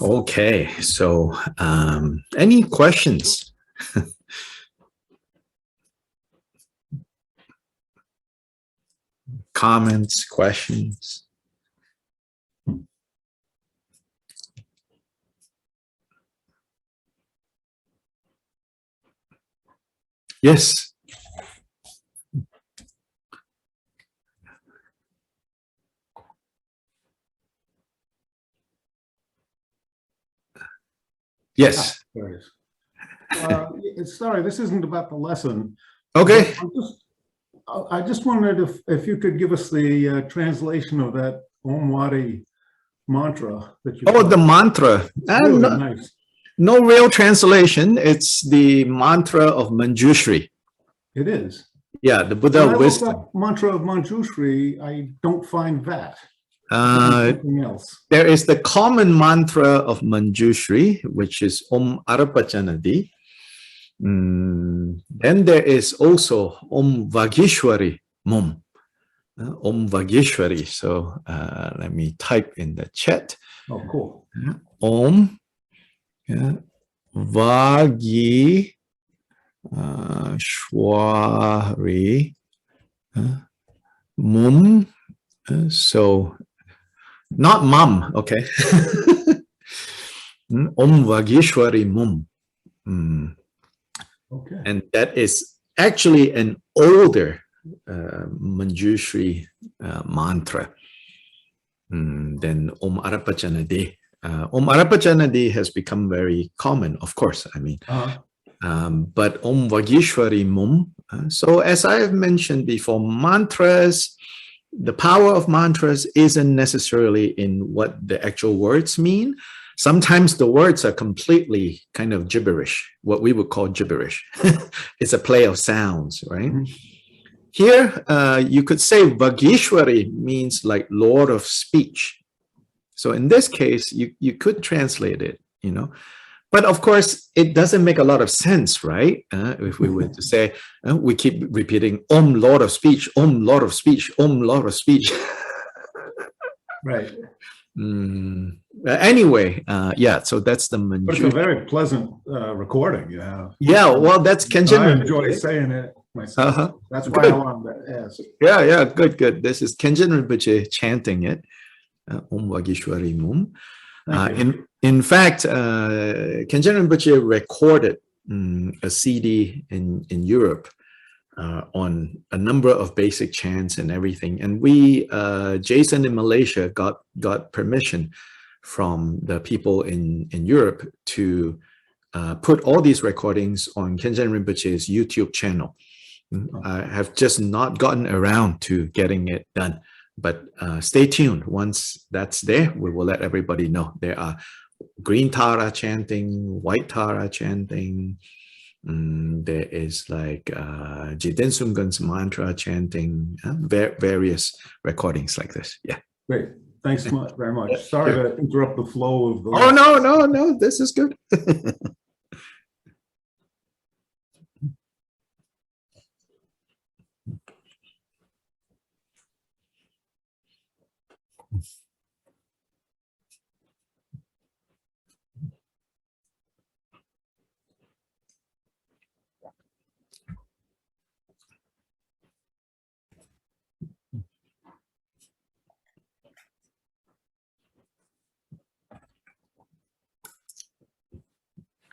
Okay, so any questions? Comments, questions? Yes. Yes. There it is. Sorry, this isn't about the lesson. Okay. I just wondered if you could give us the translation of that Om Wadi mantra that you. Oh, the mantra. Really nice. No real translation. It's the mantra of Manjushri. It is. Yeah, the Buddha wisdom. Mantra of Manjushri, I don't find that. Something else. There is the common mantra of Manjushri, which is Om Arapachanadi. Then there is also Om Vagishwari Mum. Om Vagishwari. So let me type in the chat. Oh, cool. Om Vagi Shwari Mum. So not mum, okay. Om Vagishwari Mum. Okay. And that is actually an older Manjushri mantra than Om Arapachanadi. Om Arapachanadi has become very common, of course, I mean. But Om Vagishwari Mum. So as I have mentioned before, mantras, the power of mantras isn't necessarily in what the actual words mean. Sometimes the words are completely kind of gibberish, what we would call gibberish. It's a play of sounds, right? Here, you could say Vagishwari means like Lord of speech. So in this case, you could translate it, you know. But of course, it doesn't make a lot of sense, right? If we were to say, we keep repeating, Om Lord of Speech, Om Lord of Speech, Om Lord of Speech. Right. Anyway, yeah, so that's the Manjushri. But it's a very pleasant recording you have. Yeah, well, that's Khenchen I Rinpoche. enjoy saying it myself. That's why Good. I wanted to ask. Yeah, good. This is Khenchen Rinpoche chanting it. Om Vagishwari Mum. In fact, Khenchen Rinpoche recorded a CD in Europe on a number of basic chants and everything. And we, Jason in Malaysia, got permission from the people in Europe to put all these recordings on Khenchen Rinpoche's YouTube channel. I have just not gotten around to getting it done. But stay tuned. Once that's there, we will let everybody know. There are green Tara chanting, white Tara chanting. There is like Jiten Sumgan's mantra chanting, various recordings like this. Yeah. Great. Thanks very much. Sorry to interrupt the flow of the... Oh, no. This is good.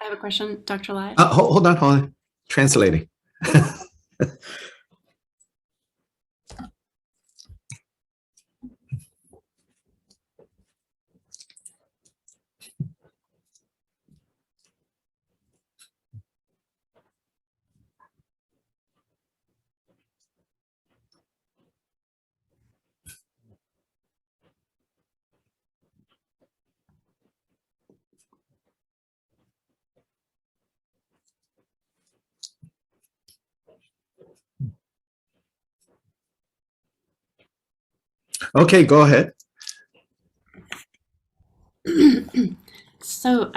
I have a question, Dr. Lai. Hold on. Translating. Okay, go ahead. So,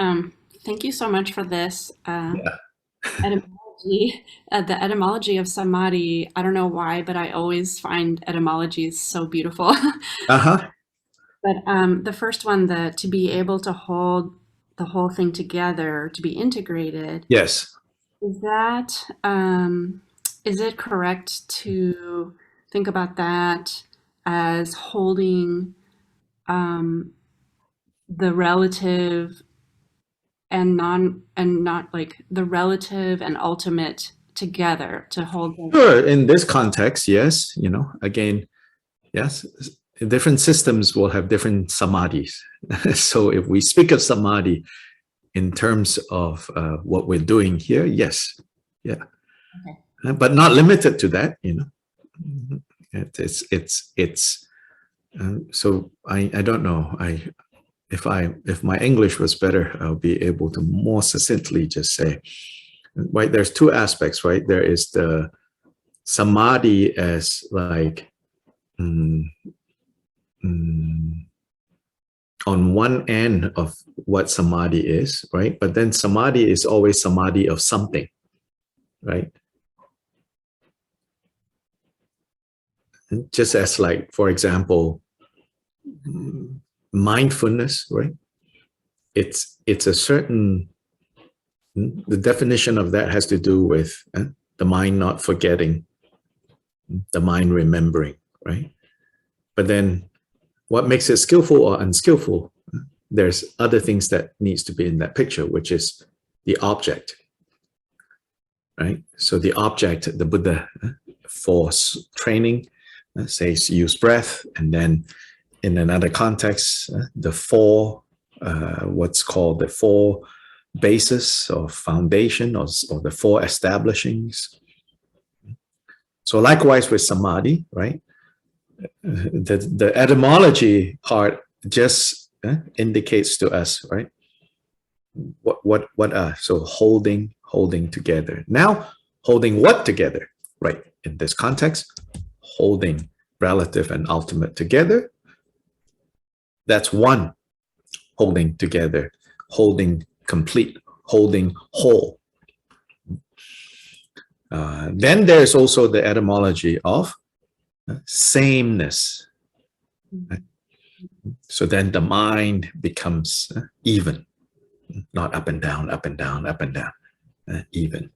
thank you so much for this etymology. The etymology of Samadhi, I don't know why, but I always find etymologies so beautiful. But the first one, to be able to hold the whole thing together, to be integrated, Yes. is that is it correct to think about that as holding the relative and not like the relative and ultimate together to hold them? Sure. In this context, yes. Again, yes. Different systems will have different samadhis. So if we speak of samadhi in terms of what we're doing here, yes. Yeah. Okay. But not limited to that, It's so I don't know. If my English was better, I'll be able to more succinctly just say, right, there's two aspects, right? There is the samadhi as like on one end of what samadhi is, right? But then samadhi is always samadhi of something, right? Just as like, for example, mindfulness, right? It's a certain, the definition of that has to do with the mind not forgetting, the mind remembering, right? But then what makes it skillful or unskillful? There's other things that needs to be in that picture, which is the object, right? So the object, the Buddha, for training, says use breath, and then in another context, the four, what's called the four basis or foundation or the four establishings. So likewise with samadhi, right? The etymology part just indicates to us, right? What are so holding together. Now holding what together, right? In this context, holding relative and ultimate together. That's one holding together, holding complete, holding whole. Then there's also the etymology of sameness. Right? So then the mind becomes even, not up and down, up and down, up and down, even.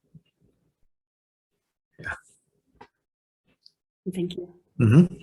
Yeah. Thank you. Mm-hmm.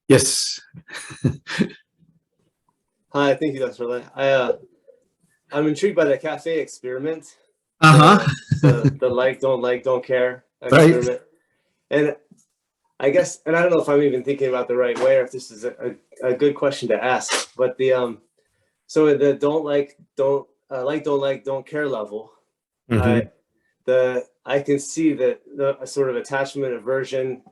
Yes. Hi, thank you, Dr. Lai. I'm intrigued by the cafe experiment. The like, don't care experiment. Right. And I guess, and I don't know if I'm even thinking about the right way or if this is a good question to ask, but so the don't care level, I can see that the sort of attachment, aversion,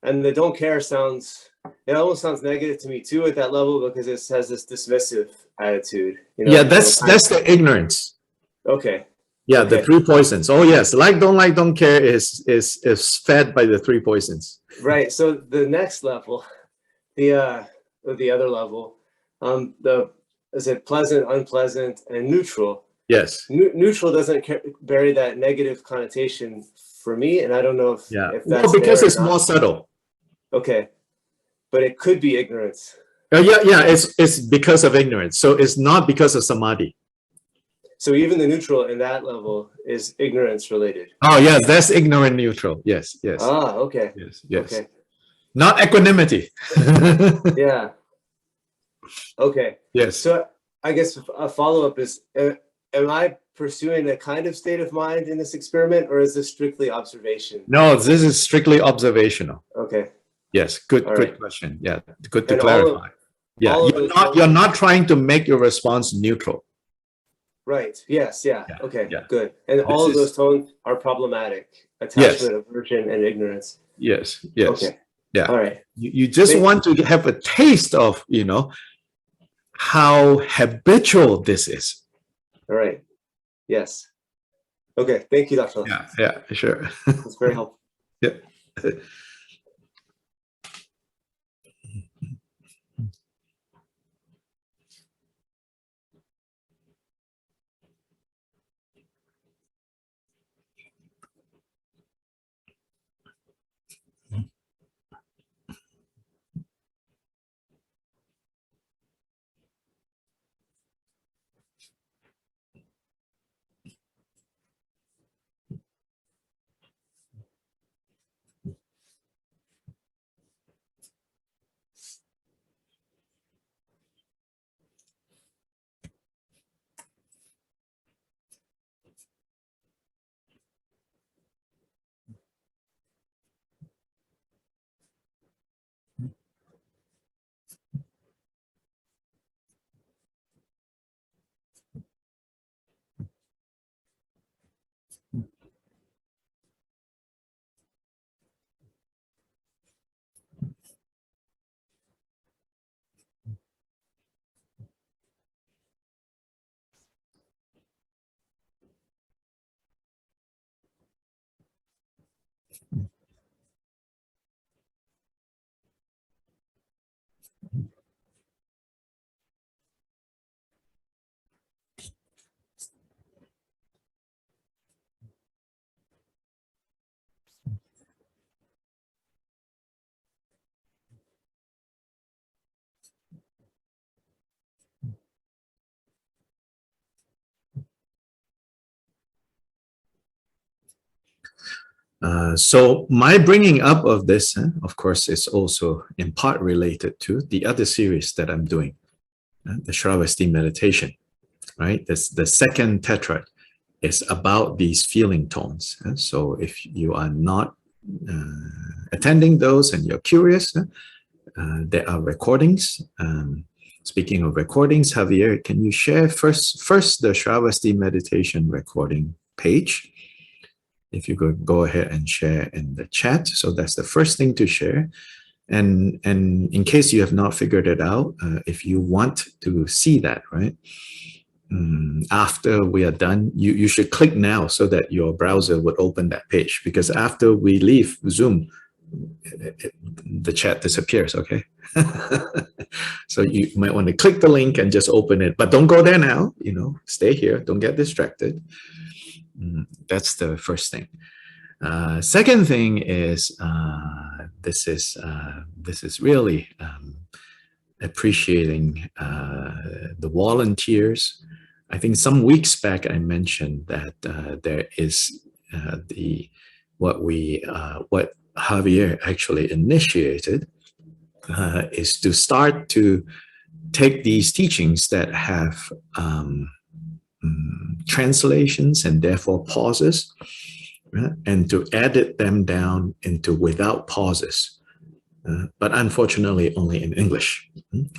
And the don't care sounds, it almost sounds negative to me too at that level, because it has this dismissive attitude. You know? Yeah, that's the ignorance. Okay. Yeah, Okay. the three poisons. Oh yes, like, don't care is fed by the three poisons. Right. So the next level, the other level, is it pleasant, unpleasant, and neutral? Yes. Neutral doesn't bear that negative connotation for me, and I don't know if that's well, because there or it's not. more subtle. Okay, but it could be ignorance. Yeah, it's because of ignorance. So it's not because of samadhi. So even the neutral in that level is ignorance related. Oh yes, that's ignorant neutral. Yes, yes. Ah, okay. Yes. Okay. Not equanimity. Yeah. Okay. Yes. So I guess a follow-up is, am I pursuing a kind of state of mind in this experiment, or is this strictly observation? No, this is strictly observational. Okay. Yes, good right. question. Yeah, good to And clarify. You're not trying to make your response neutral. Right. Yes. Yeah. Okay. Yeah. Good. And all of those tones are problematic: attachment, aversion, and ignorance. Yes. Okay. Yeah. All right. You just want to have a taste of, how habitual this is. All right. Yes. Okay. Thank you, Dr. Yeah, sure. That's very helpful. Yeah. So my bringing up of this, of course, is also in part related to the other series that I'm doing, the Shravasti meditation, right? The second tetrad is about these feeling tones. So if you are not attending those and you're curious, there are recordings. Speaking of recordings, Javier, can you share first the Shravasti meditation recording page? If you could go ahead and share in the chat. So that's the first thing to share. And in case you have not figured it out, if you want to see that, right? After we are done, you should click now so that your browser would open that page, because after we leave Zoom, the chat disappears, okay? So you might want to click the link and just open it, but don't go there now, stay here, don't get distracted. That's the first thing. Second thing is this is really appreciating the volunteers. I think some weeks back I mentioned that there is what Javier actually initiated is to start to take these teachings that have translations and therefore pauses, and to edit them down into without pauses, but unfortunately only in English,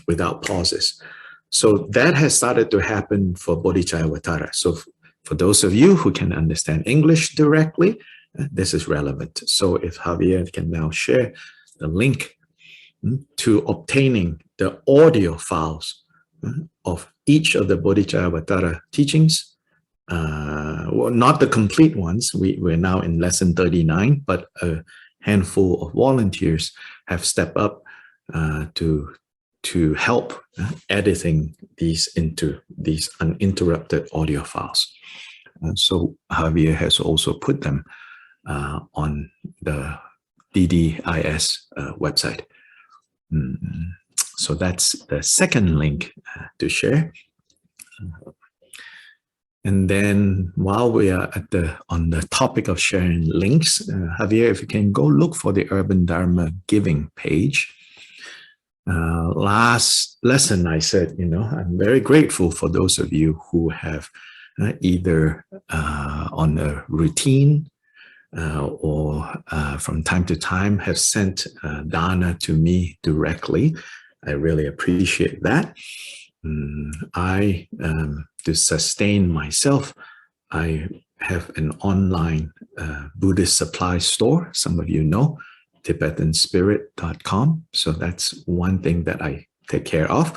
without pauses. So that has started to happen for Bodhicharyavatara. So for those of you who can understand English directly, this is relevant. So if Javier can now share the link to obtaining the audio files of each of the Bodhicharyavatara teachings. Well, not the complete ones. We're now in lesson 39, but a handful of volunteers have stepped up to help editing these into these uninterrupted audio files. So Javier has also put them on the DDIS website. So that's the second link to share. And then while we are on the topic of sharing links, Javier, if you can go look for the Urban Dharma giving page. Last lesson I said, I'm very grateful for those of you who have either on a routine or from time to time have sent dana to me directly. I really appreciate that. To sustain myself, I have an online Buddhist supply store. Some of you know, tibetanspirit.com. So that's one thing that I take care of.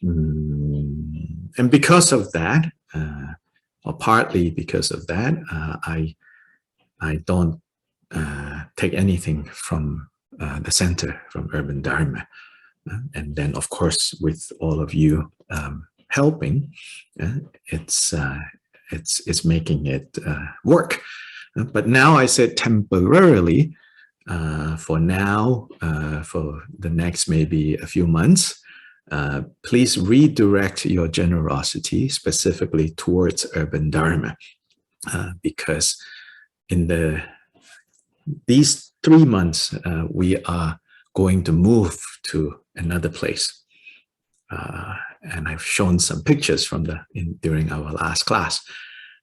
And because of that, or partly because of that, I don't take anything from the center, from Urban Dharma. And then, of course, with all of you helping, it's making it work. But now I said temporarily, for now, for the next maybe a few months, please redirect your generosity specifically towards Urban Dharma, because in these 3 months, we are going to move to another place. And I've shown some pictures from during our last class.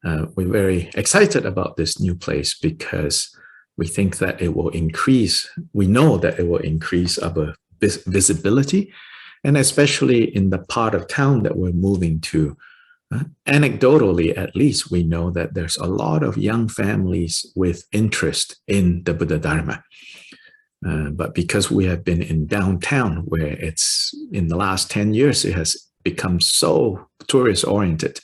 We're very excited about this new place because we think that it will increase, we know that it will increase our visibility, and especially in the part of town that we're moving to. Anecdotally, at least, we know that there's a lot of young families with interest in the Buddha Dharma. But because we have been in downtown, where it's in the last 10 years, it has become so tourist-oriented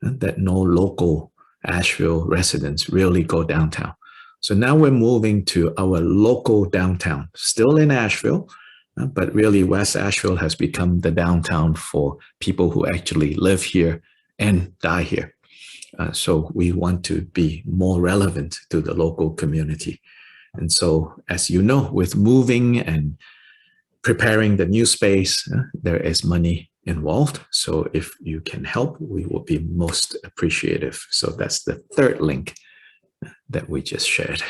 that no local Asheville residents really go downtown. So now we're moving to our local downtown, still in Asheville, but really West Asheville has become the downtown for people who actually live here and die here. So we want to be more relevant to the local community. And so, as you know, with moving and preparing the new space, there is money involved. So if you can help, we will be most appreciative. So that's the third link that we just shared.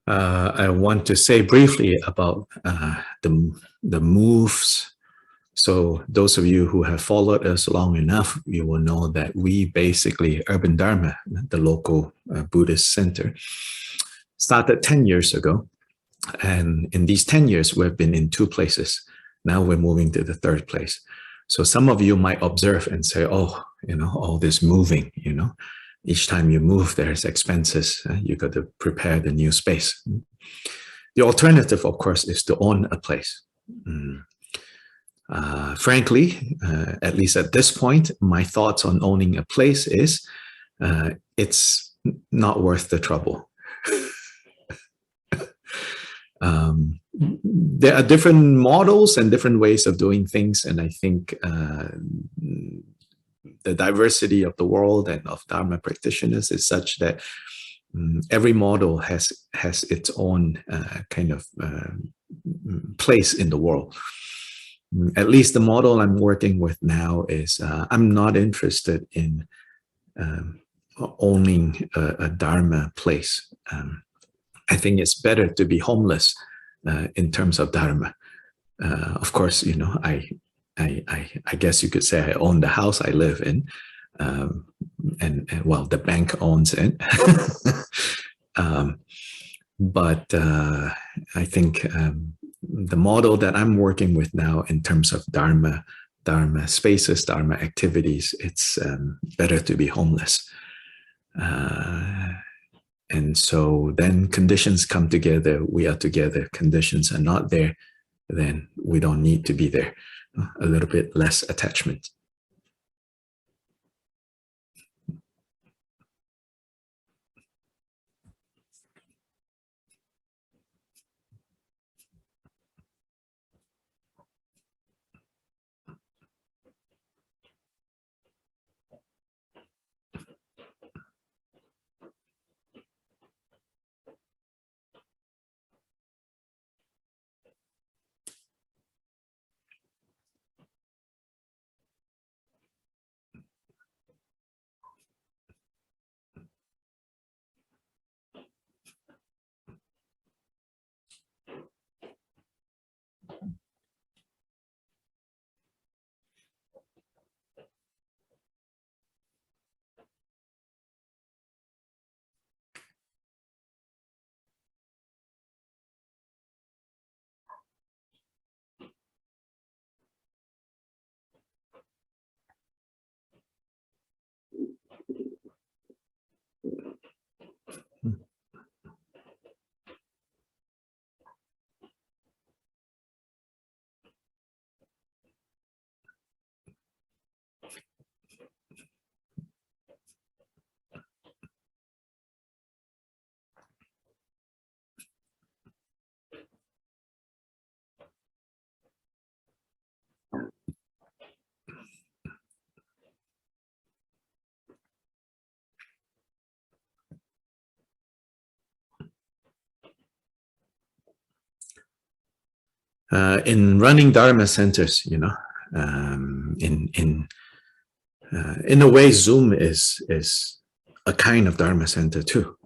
I want to say briefly about the moves. So those of you who have followed us long enough, you will know that we basically, Urban Dharma, the local Buddhist center, started 10 years ago. And in these 10 years, we've been in 2 places. Now we're moving to the 3rd place. So some of you might observe and say, oh, all this moving, each time you move, there's expenses. You got to prepare the new space. The alternative, of course, is to own a place. Frankly, at least at this point, my thoughts on owning a place is it's not worth the trouble. There are different models and different ways of doing things, and I think the diversity of the world and of Dharma practitioners is such that every model has its own kind of place in the world. At least the model I'm working with now is I'm not interested in owning a Dharma place. I think it's better to be homeless in terms of Dharma. Of course, I guess you could say I own the house I live in, and well, the bank owns it. But I think the model that I'm working with now in terms of Dharma spaces, Dharma activities, it's better to be homeless. And so then conditions come together, we are together, conditions are not there, then we don't need to be there. A little bit less attachment. In running Dharma centers, in a way, Zoom is a kind of Dharma center too.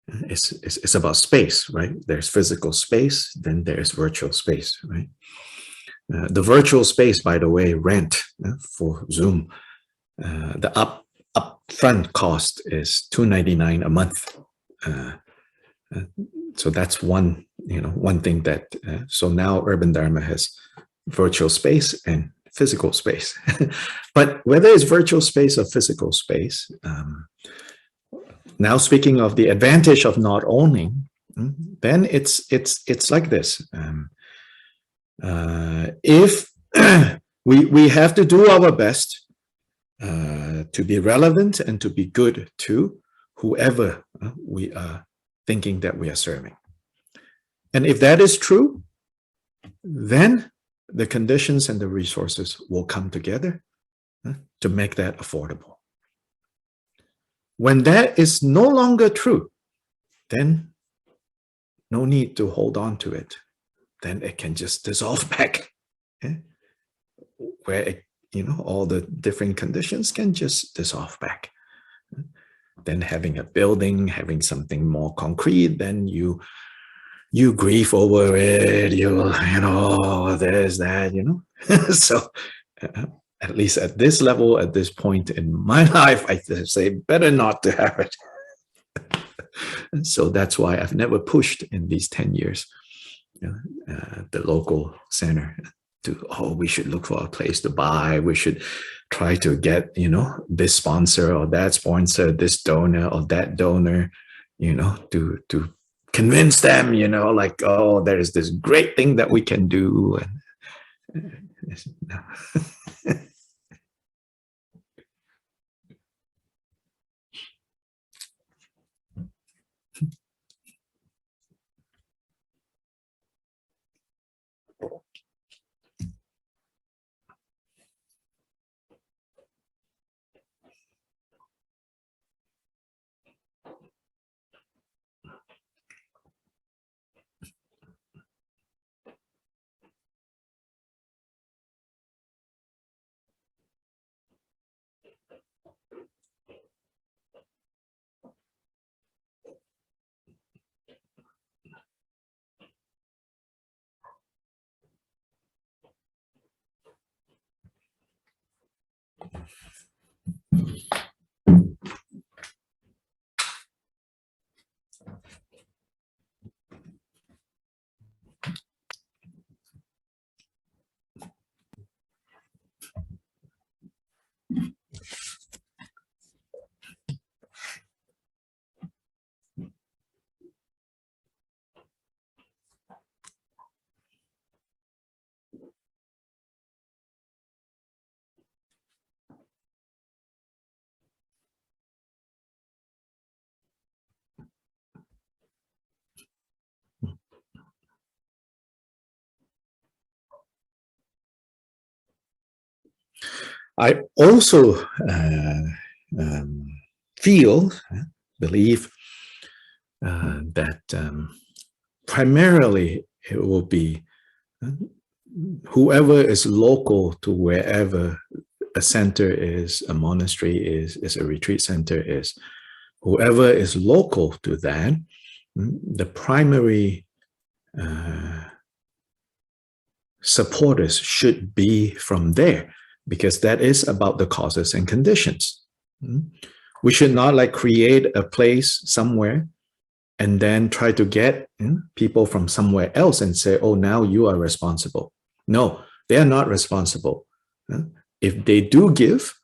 It's about space, right? There's physical space, then there's virtual space, right? The virtual space, by the way, rent for Zoom, the upfront cost is $299 a month. So that's one thing that, so now Urban Dharma has virtual space and physical space. But whether it's virtual space or physical space, now speaking of the advantage of not owning, then it's like this. If we have to do our best to be relevant and to be good to whoever we are thinking that we are serving. And if that is true, then the conditions and the resources will come together to make that affordable. When that is no longer true, then no need to hold on to it. Then it can just dissolve back, where all the different conditions can just dissolve back. then having a building, having something more concrete, then you grieve over it, you know, there's that, you know. So at least at this level, at this point in my life, I say better not to have it. So that's why I've never pushed in these 10 years, the local center to, oh, we should look for a place to buy. We should try to get, you know, this sponsor or that sponsor, this donor or that donor, you know, to convince them, you know, like, oh, there is this great thing that we can do. And no. I also believe that primarily it will be whoever is local to wherever a center is, a monastery is a retreat center is, whoever is local to that, the primary supporters should be from there, because that is about the causes and conditions. We should not like create a place somewhere and then try to get people from somewhere else and say, oh, now you are responsible. No, they are not responsible. If they do give,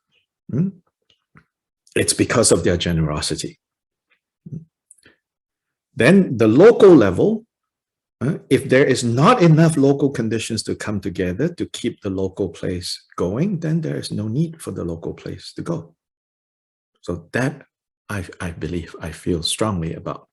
it's because of their generosity. Then the local level, if there is not enough local conditions to come together to keep the local place going, then there is no need for the local place to go. So that I believe, I feel strongly about.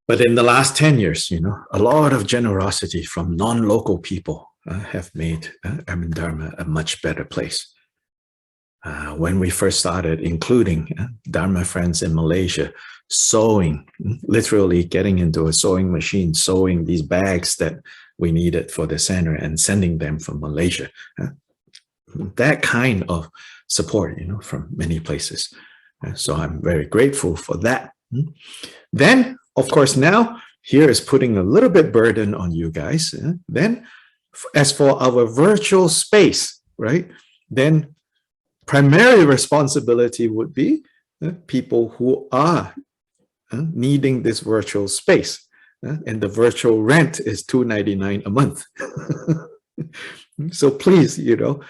But in the last 10 years, you know, a lot of generosity from non-local people have made Dharma a much better place. When we first started, including Dharma friends in Malaysia, sewing, literally getting into a sewing machine, sewing these bags that we needed for the center and sending them from Malaysia. That kind of support, you know, from many places. So I'm very grateful for that. Then, of course, now here is putting a little bit burden on you guys. Then, as for our virtual space, right? Then primary responsibility would be people who are needing this virtual space. And the virtual rent is $2.99 a month. So please, you know,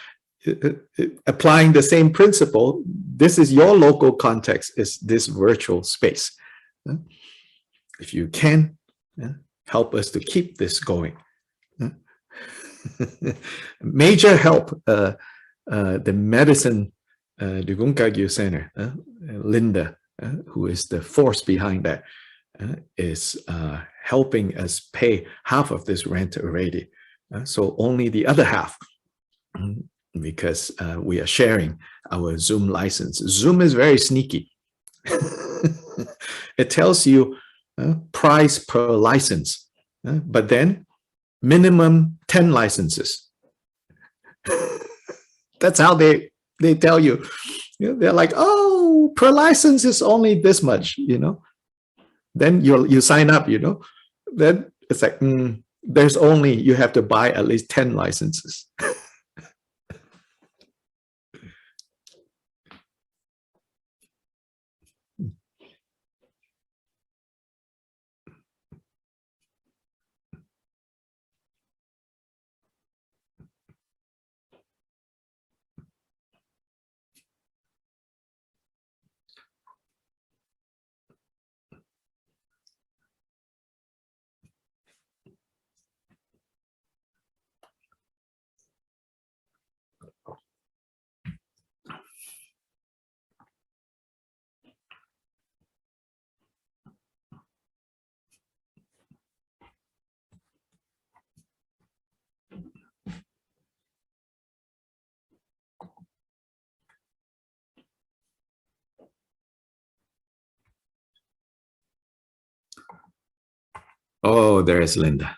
applying the same principle, this is your local context, is this virtual space. If you can, help us to keep this going. Major help, the medicine Dugungkagyu Center, Linda, who is the force behind that, is helping us pay half of this rent already. So only the other half, because we are sharing our Zoom license. Zoom is very sneaky. It tells you price per license, but then minimum 10 licenses. That's how they tell you. They're like, oh, per license is only this much, Then you sign up, Then it's like, there's only, you have to buy at least 10 licenses. Oh, there's Linda.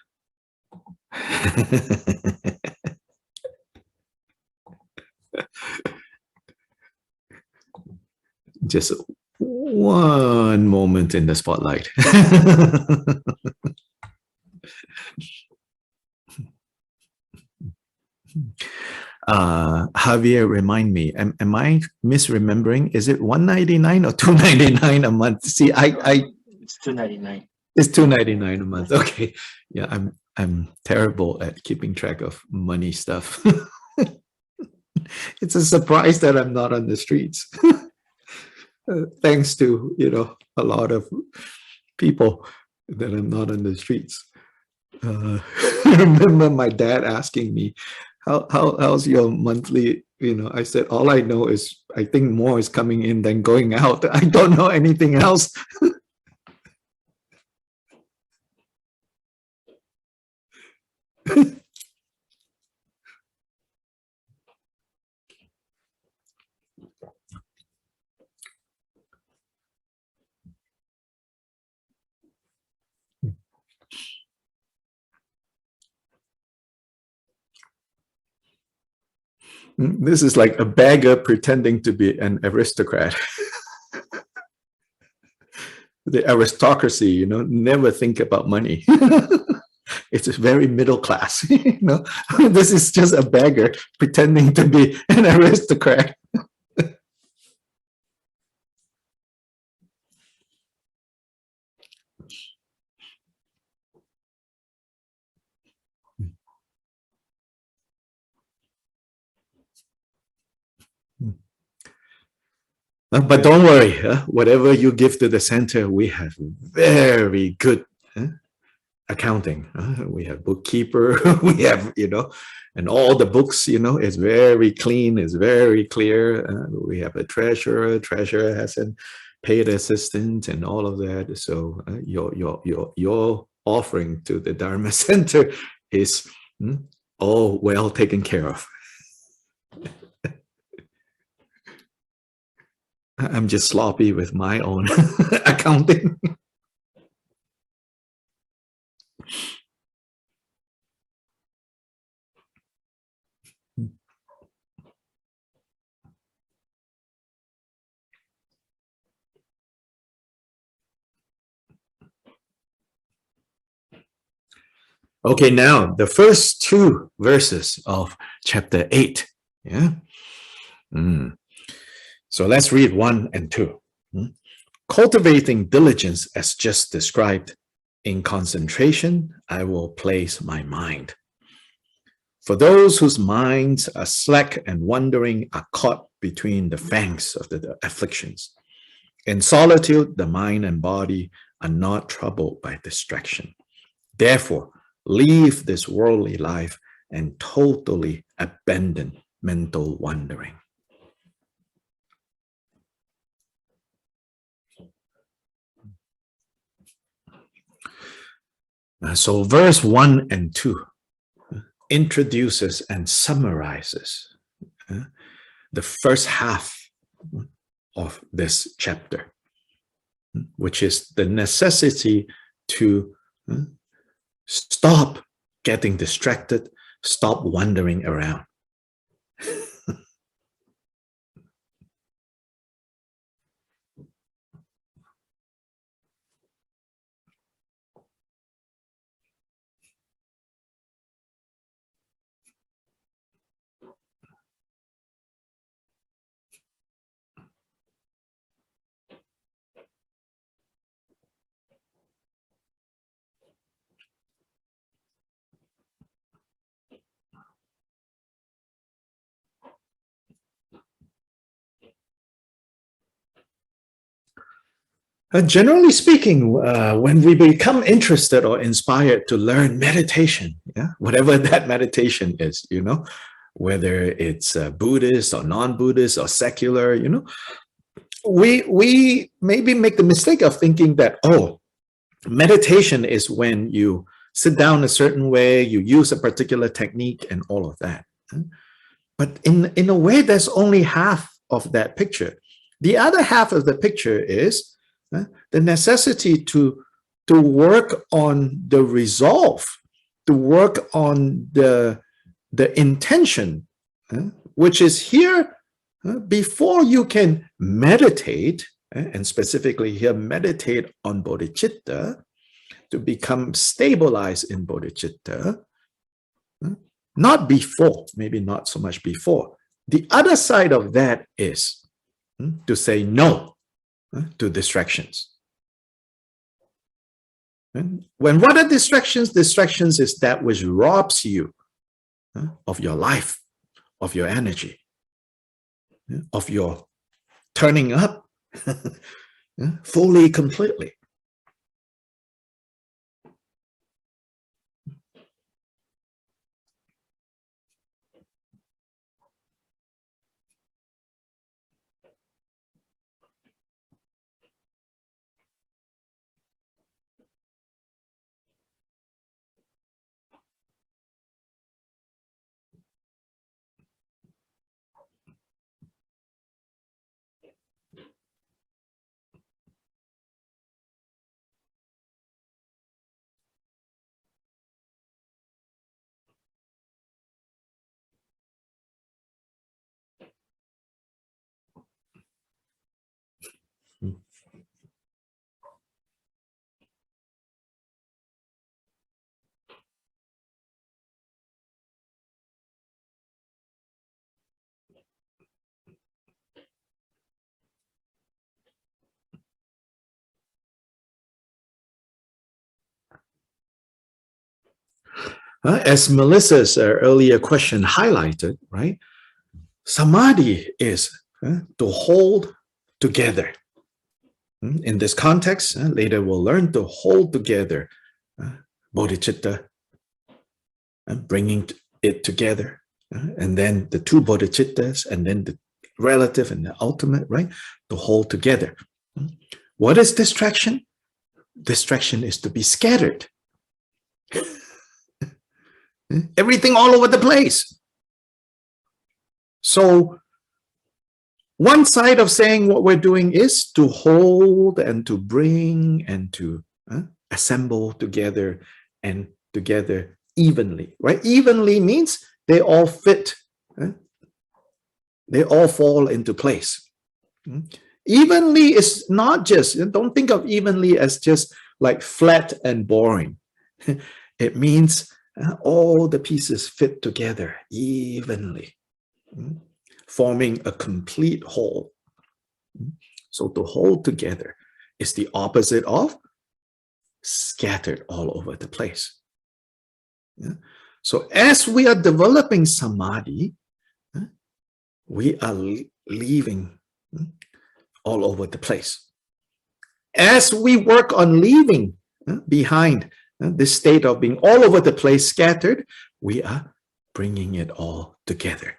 Just one moment in the spotlight. Javier, remind me, am I misremembering? Is it $199 or $299 a month? See, it's $299. It's $299 a month. Okay, yeah, I'm terrible at keeping track of money stuff. It's a surprise that I'm not on the streets. Thanks to a lot of people that I'm not on the streets. I remember my dad asking me, how's your monthly, I said, all I know is I think more is coming in than going out. I don't know anything else. This is like a beggar pretending to be an aristocrat. The aristocracy, never think about money. It's very middle class. This is just a beggar pretending to be an aristocrat. But don't worry, whatever you give to the center, we have very good accounting. We have bookkeeper, we have, and all the books, is very clean, is very clear. We have a treasurer has a paid assistant and all of that. So your offering to the Dharma Center is all well taken care of. I'm just sloppy with my own accounting. Okay, now the first two verses of chapter 8. Yeah. So let's read 1 and 2. Cultivating diligence as just described. In concentration, I will place my mind. For those whose minds are slack and wandering are caught between the fangs of the afflictions. In solitude, the mind and body are not troubled by distraction. Therefore, leave this worldly life and totally abandon mental wandering. So verse 1 and 2 introduces and summarizes the first half of this chapter, which is the necessity to stop getting distracted, stop wandering around. Generally speaking, when we become interested or inspired to learn meditation, whatever that meditation is, whether it's Buddhist or non-Buddhist or secular, we maybe make the mistake of thinking that, oh, meditation is when you sit down a certain way, you use a particular technique and all of that. But in a way, that's only half of that picture. The other half of the picture is the necessity to work on the resolve, to work on the intention, which is here before you can meditate, and specifically here meditate on bodhicitta, to become stabilized in bodhicitta, not before, maybe not so much before. The other side of that is to say no to distractions. And what are distractions? Distractions is that which robs you of your life, of your energy, of your turning up fully, completely. As Melissa's earlier question highlighted, right? Samadhi is to hold together. In this context, later we'll learn to hold together bodhicitta, bringing it together, and then the two bodhicittas, and then the relative and the ultimate, right? To hold together. What is distraction? Distraction is to be scattered. Everything all over the place. So one side of saying what we're doing is to hold and to bring and to assemble together and together evenly, right? Evenly means they all fit. They all fall into place. Evenly is not just, don't think of evenly as just like flat and boring. It means all the pieces fit together evenly, forming a complete whole. So to hold together is the opposite of scattered all over the place. So as we are developing samadhi, we are leaving all over the place. As we work on leaving behind this state of being all over the place, scattered, we are bringing it all together.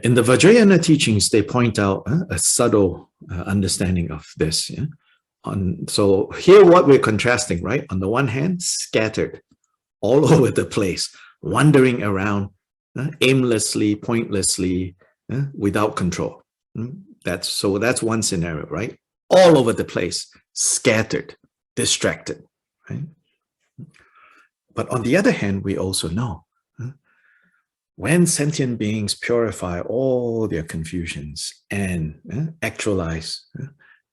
In the Vajrayana teachings, they point out a subtle understanding of this. Yeah? So here what we're contrasting, right? On the one hand, scattered all over the place, wandering around aimlessly, pointlessly, without control. That's one scenario, right? All over the place, scattered, distracted, right? But on the other hand, we also know when sentient beings purify all their confusions and actualize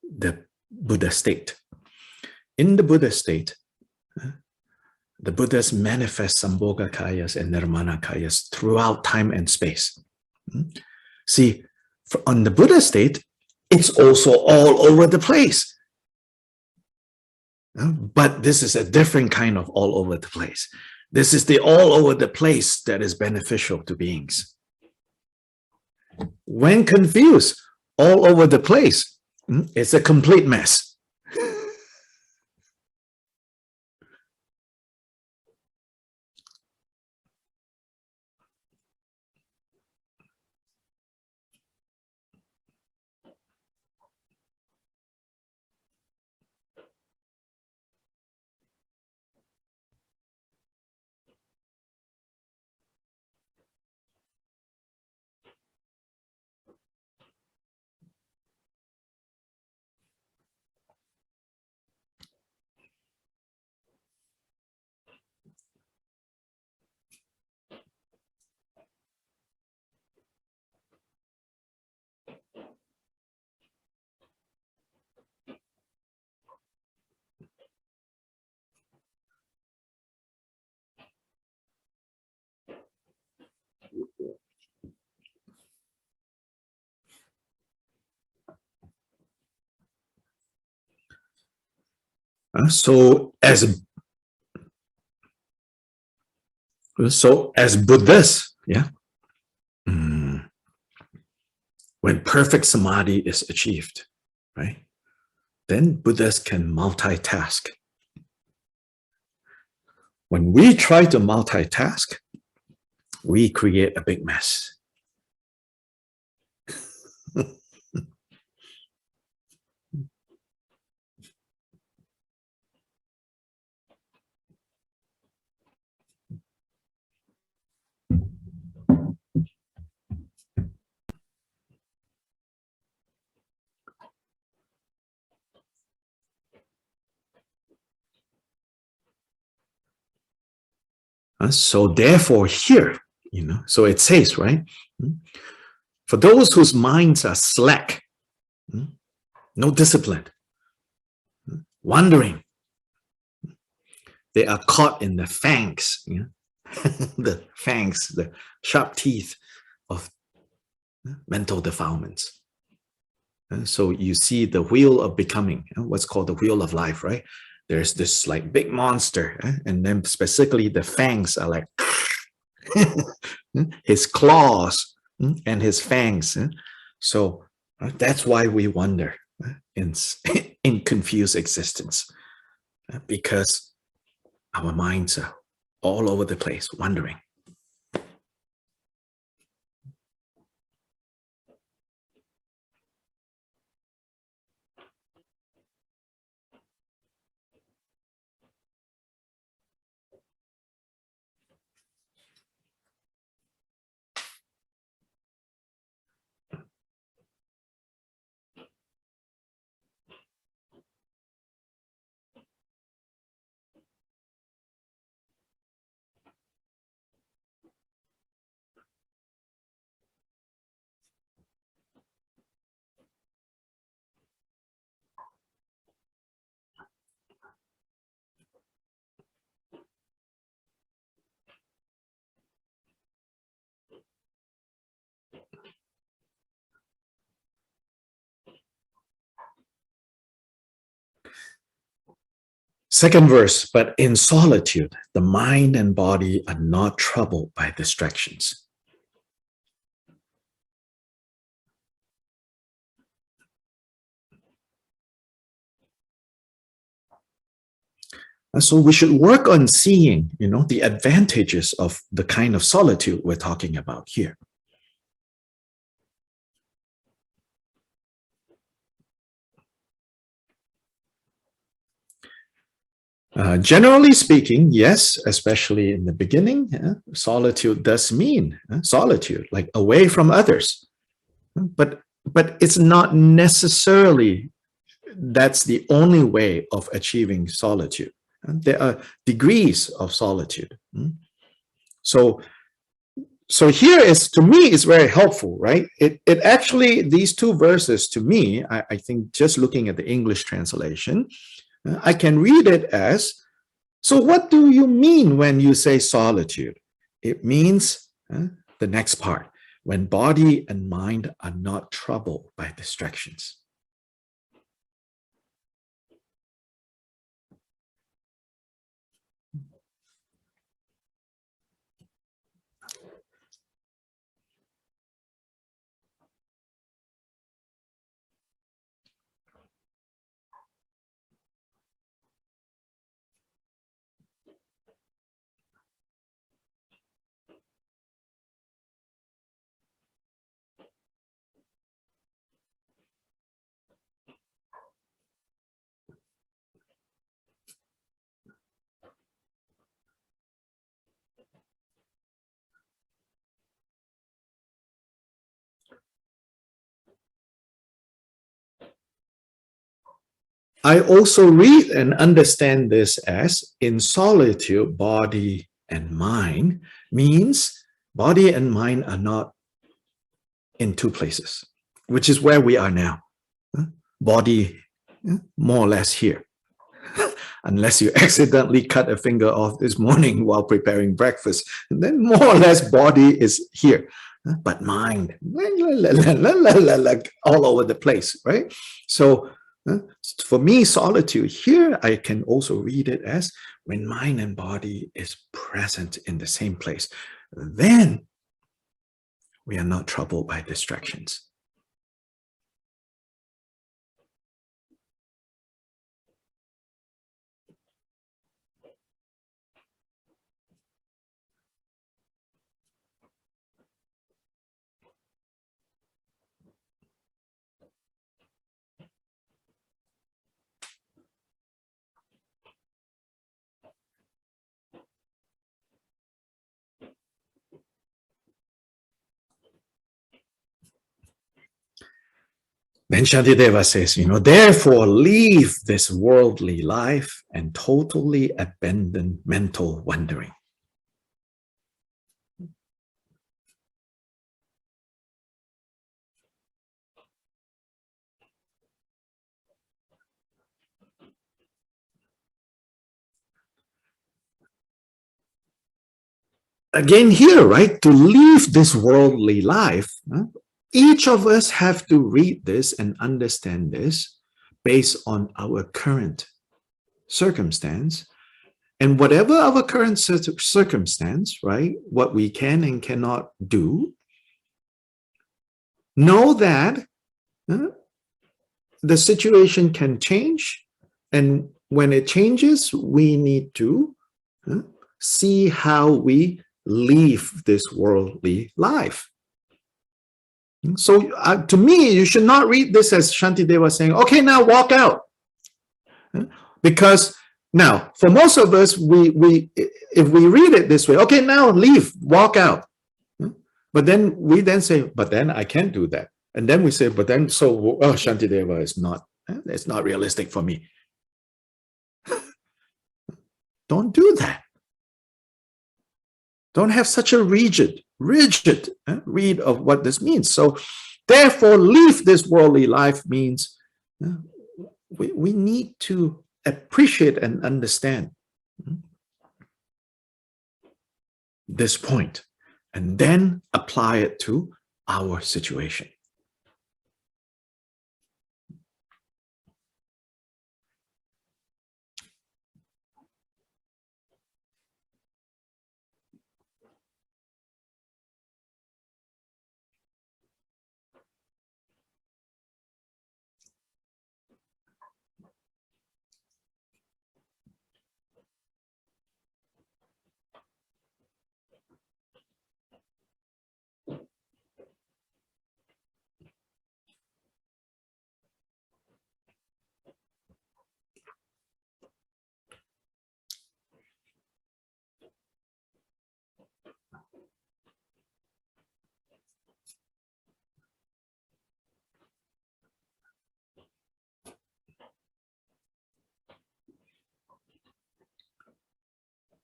the Buddha state, in the Buddha state, the Buddhas manifest Sambhogakayas and Nirmanakayas throughout time and space. See, on the Buddha state, it's also all over the place. But this is a different kind of all over the place. This is the all over the place that is beneficial to beings. When confused, all over the place, it's a complete mess. So as Buddhists, yeah, when perfect samadhi is achieved, right, then Buddhists can multitask. When we try to multitask, we create a big mess. So therefore here, so it says, right, for those whose minds are slack, no discipline, wandering, they are caught in the fangs, the fangs, the sharp teeth of mental defilements. So you see the wheel of becoming, what's called the wheel of life, right? There's this like big monster, and then specifically the fangs are like his claws and his fangs. So that's why we wonder in confused existence, because our minds are all over the place, wondering. Second verse, but in solitude, the mind and body are not troubled by distractions. And so we should work on seeing, the advantages of the kind of solitude we're talking about here. Generally speaking, yes, especially in the beginning, solitude does mean solitude, like away from others. But it's not necessarily that's the only way of achieving solitude. There are degrees of solitude. So here is, to me, is very helpful, right? It actually, these two verses, to me, I think just looking at the English translation, I can read it as, so what do you mean when you say solitude? It means the next part, when body and mind are not troubled by distractions. I also read and understand this as, in solitude, body and mind means body and mind are not in two places, which is where we are now. Body more or less here. Unless you accidentally cut a finger off this morning while preparing breakfast, and then more or less body is here. But mind, all over the place, right? So for me, solitude here, I can also read it as when mind and body is present in the same place, then we are not troubled by distractions. Then Shantideva says, therefore leave this worldly life and totally abandon mental wandering. Again here, right, to leave this worldly life, each of us have to read this and understand this based on our current circumstance. And whatever our current circumstance, right, what we can and cannot do, know that the situation can change, and when it changes, we need to see how we live this worldly life. So to me, you should not read this as Shantideva saying, okay, now walk out. Because now, for most of us, if we read it this way, okay, now leave, walk out. But then we then say, but then I can't do that. And then we say, but then, so Shantideva is not, it's not realistic for me. Don't do that. Don't have such a rigid read of what this means. So therefore, leave this worldly life means we need to appreciate and understand this point and then apply it to our situation.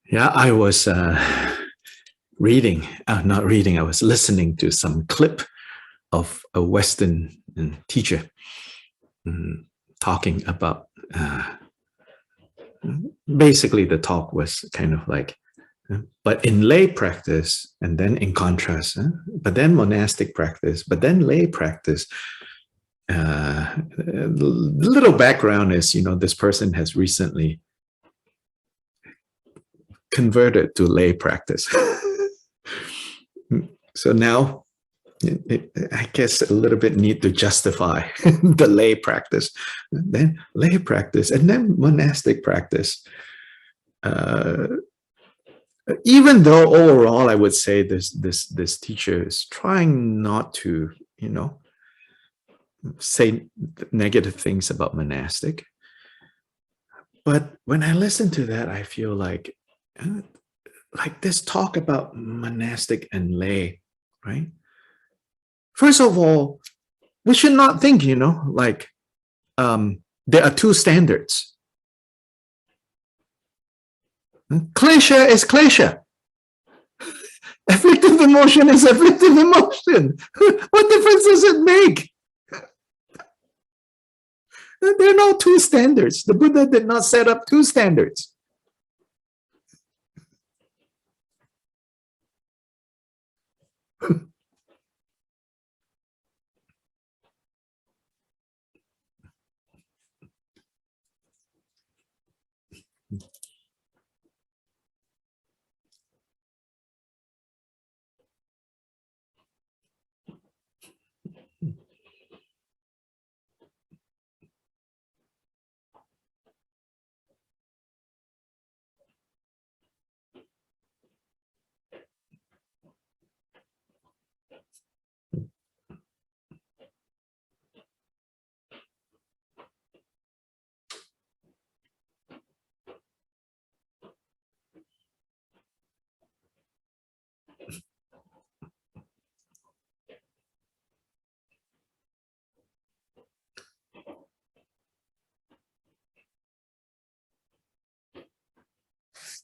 Yeah, I was reading, not reading, I was listening to some clip of a Western teacher talking about, basically the talk was kind of like, but in lay practice, and then in contrast, but then monastic practice, but then lay practice. The little background is, this person has recently converted to lay practice. So now, I guess a little bit need to justify the lay practice, then lay practice, and then monastic practice. Even though overall, I would say this teacher is trying not to, say negative things about monastic. But when I listen to that, I feel like this talk about monastic and lay, right? First of all, we should not think, there are two standards. Klesha is klesha. Afflictive emotion is afflictive emotion. What difference does it make? There are no two standards. The Buddha did not set up two standards.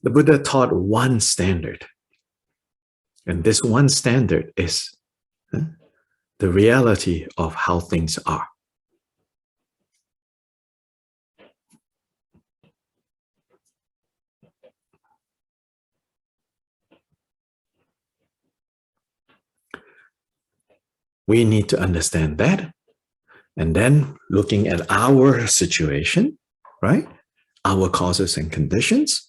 The Buddha taught one standard. And this one standard is the reality of how things are. We need to understand that. And then looking at our situation, right? Our causes and conditions,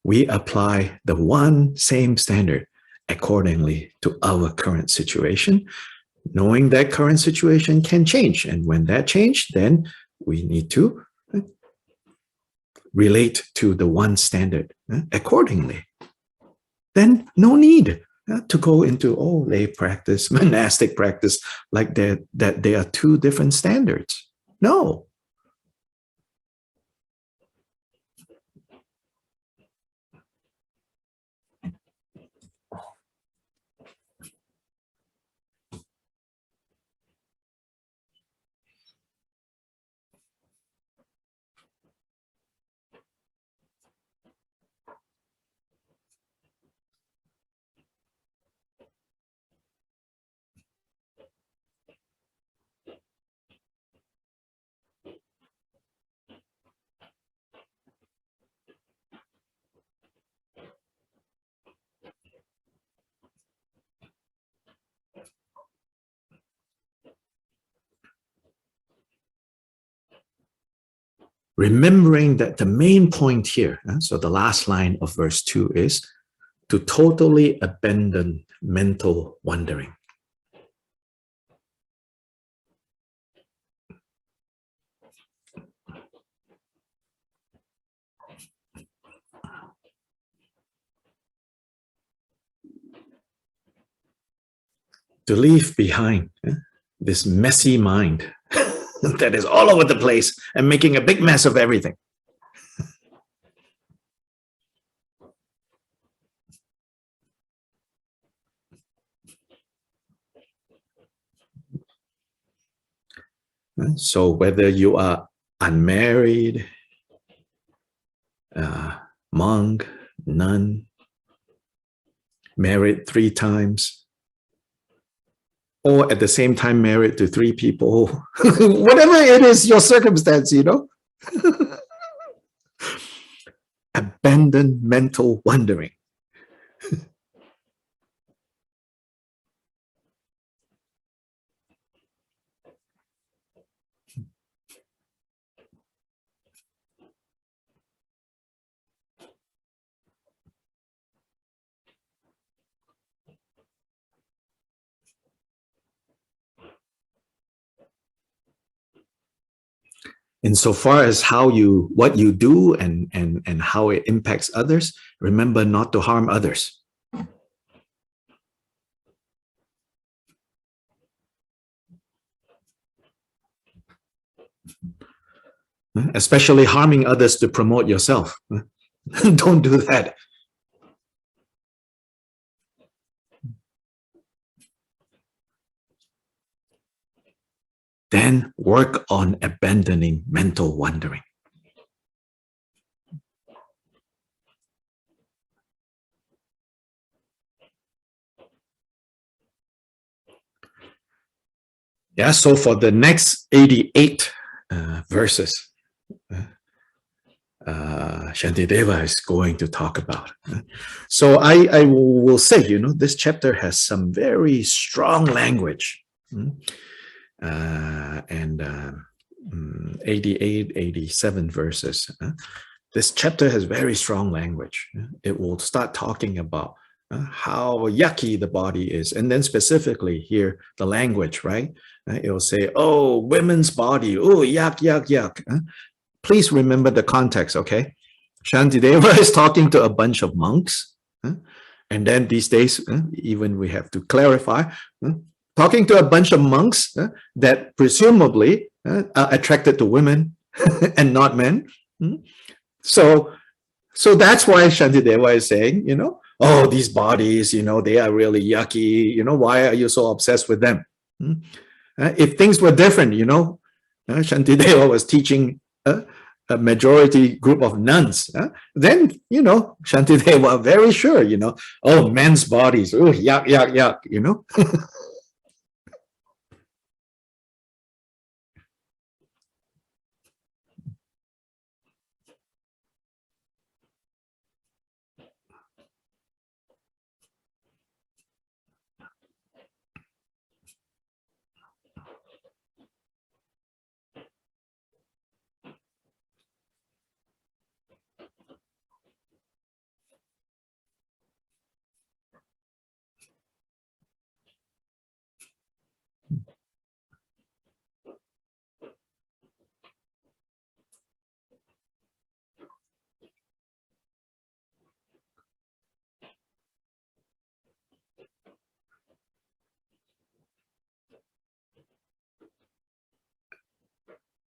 we apply the one same standard accordingly to our current situation. knowing that current situation can change. And when that changed, then we need to relate to the one standard accordingly. Then no need to go into, lay practice, monastic practice, like that they are two different standards. No. Remembering that the main point here, so the last line of verse 2 is to totally abandon mental wandering. To leave behind this messy mind that is all over the place and making a big mess of everything. So whether you are unmarried, monk, nun, married 3 times, or at the same time married to 3 people, whatever it is, your circumstance, abandon mental wandering. Insofar as what you do and how it impacts others, remember not to harm others. Especially harming others to promote yourself. Don't do that. Then work on abandoning mental wandering. Yeah, so for the next 88 verses, Shantideva is going to talk about. So I will say, this chapter has some very strong language. 88, 87 verses. This chapter has very strong language. It will start talking about how yucky the body is. And then specifically here, the language, right? It will say, oh, women's body, oh, yuck, yuck, yuck. Please remember the context, okay? Shantideva is talking to a bunch of monks. And then these days, even we have to clarify, talking to a bunch of monks that presumably are attracted to women and not men. So that's why Shantideva is saying, oh, these bodies, they are really yucky. Why are you so obsessed with them? If things were different, Shantideva was teaching a majority group of nuns, then, Shantideva very sure, oh, men's bodies, oh, yuck, yuck, yuck,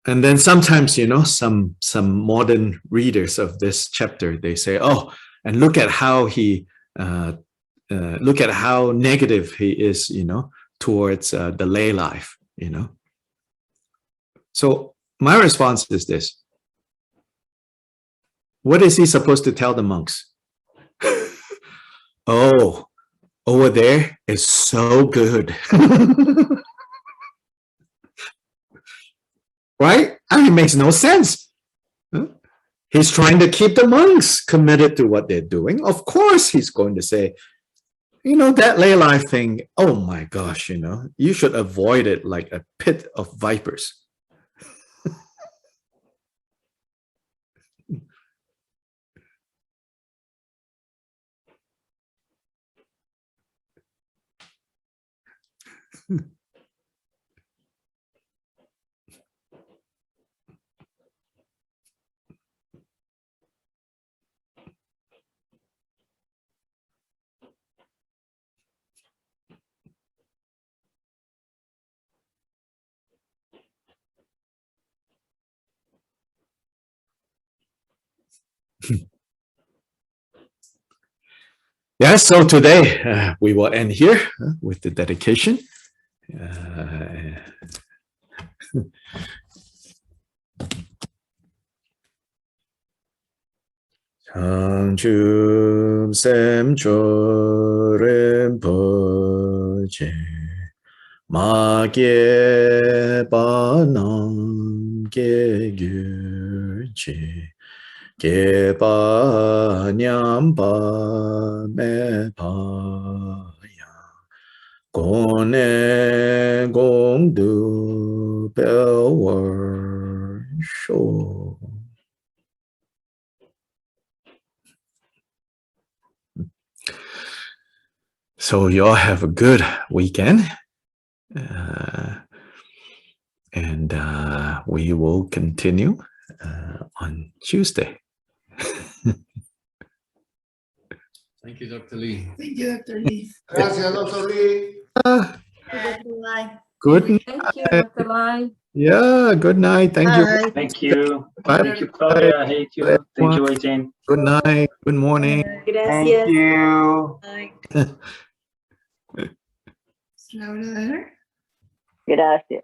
And then sometimes, you know, some modern readers of this chapter, they say, oh, and look at how he, look at how negative he is, you know, towards the lay life, you know. So my response is this. What is he supposed to tell the monks? Oh, over there is so good. Right? I mean, it makes no sense. He's trying to keep the monks committed to what they're doing. Of course, he's going to say, you know, that lay life thing, oh my gosh, you know, you should avoid it like a pit of vipers. Yeah, so today we will end here with the dedication. Changchub sem chorim poche ma ge ba nam ge gyurche ge ba nyam ba me pa ya gone gong du bel war sho. So you all have a good weekend, and we will continue on Tuesday. Thank you, Dr. Lee. Thank you, Dr. Lee. Gracias, Dr. Lee. Good Thank night. you, Dr. Lai. Yeah, good night. Thank you. Bye. Thank you. Bye. Thank you, Claudia. Thank you. Thank you, Jane. Good night. Good morning. Gracias. you. Louder. Gracias.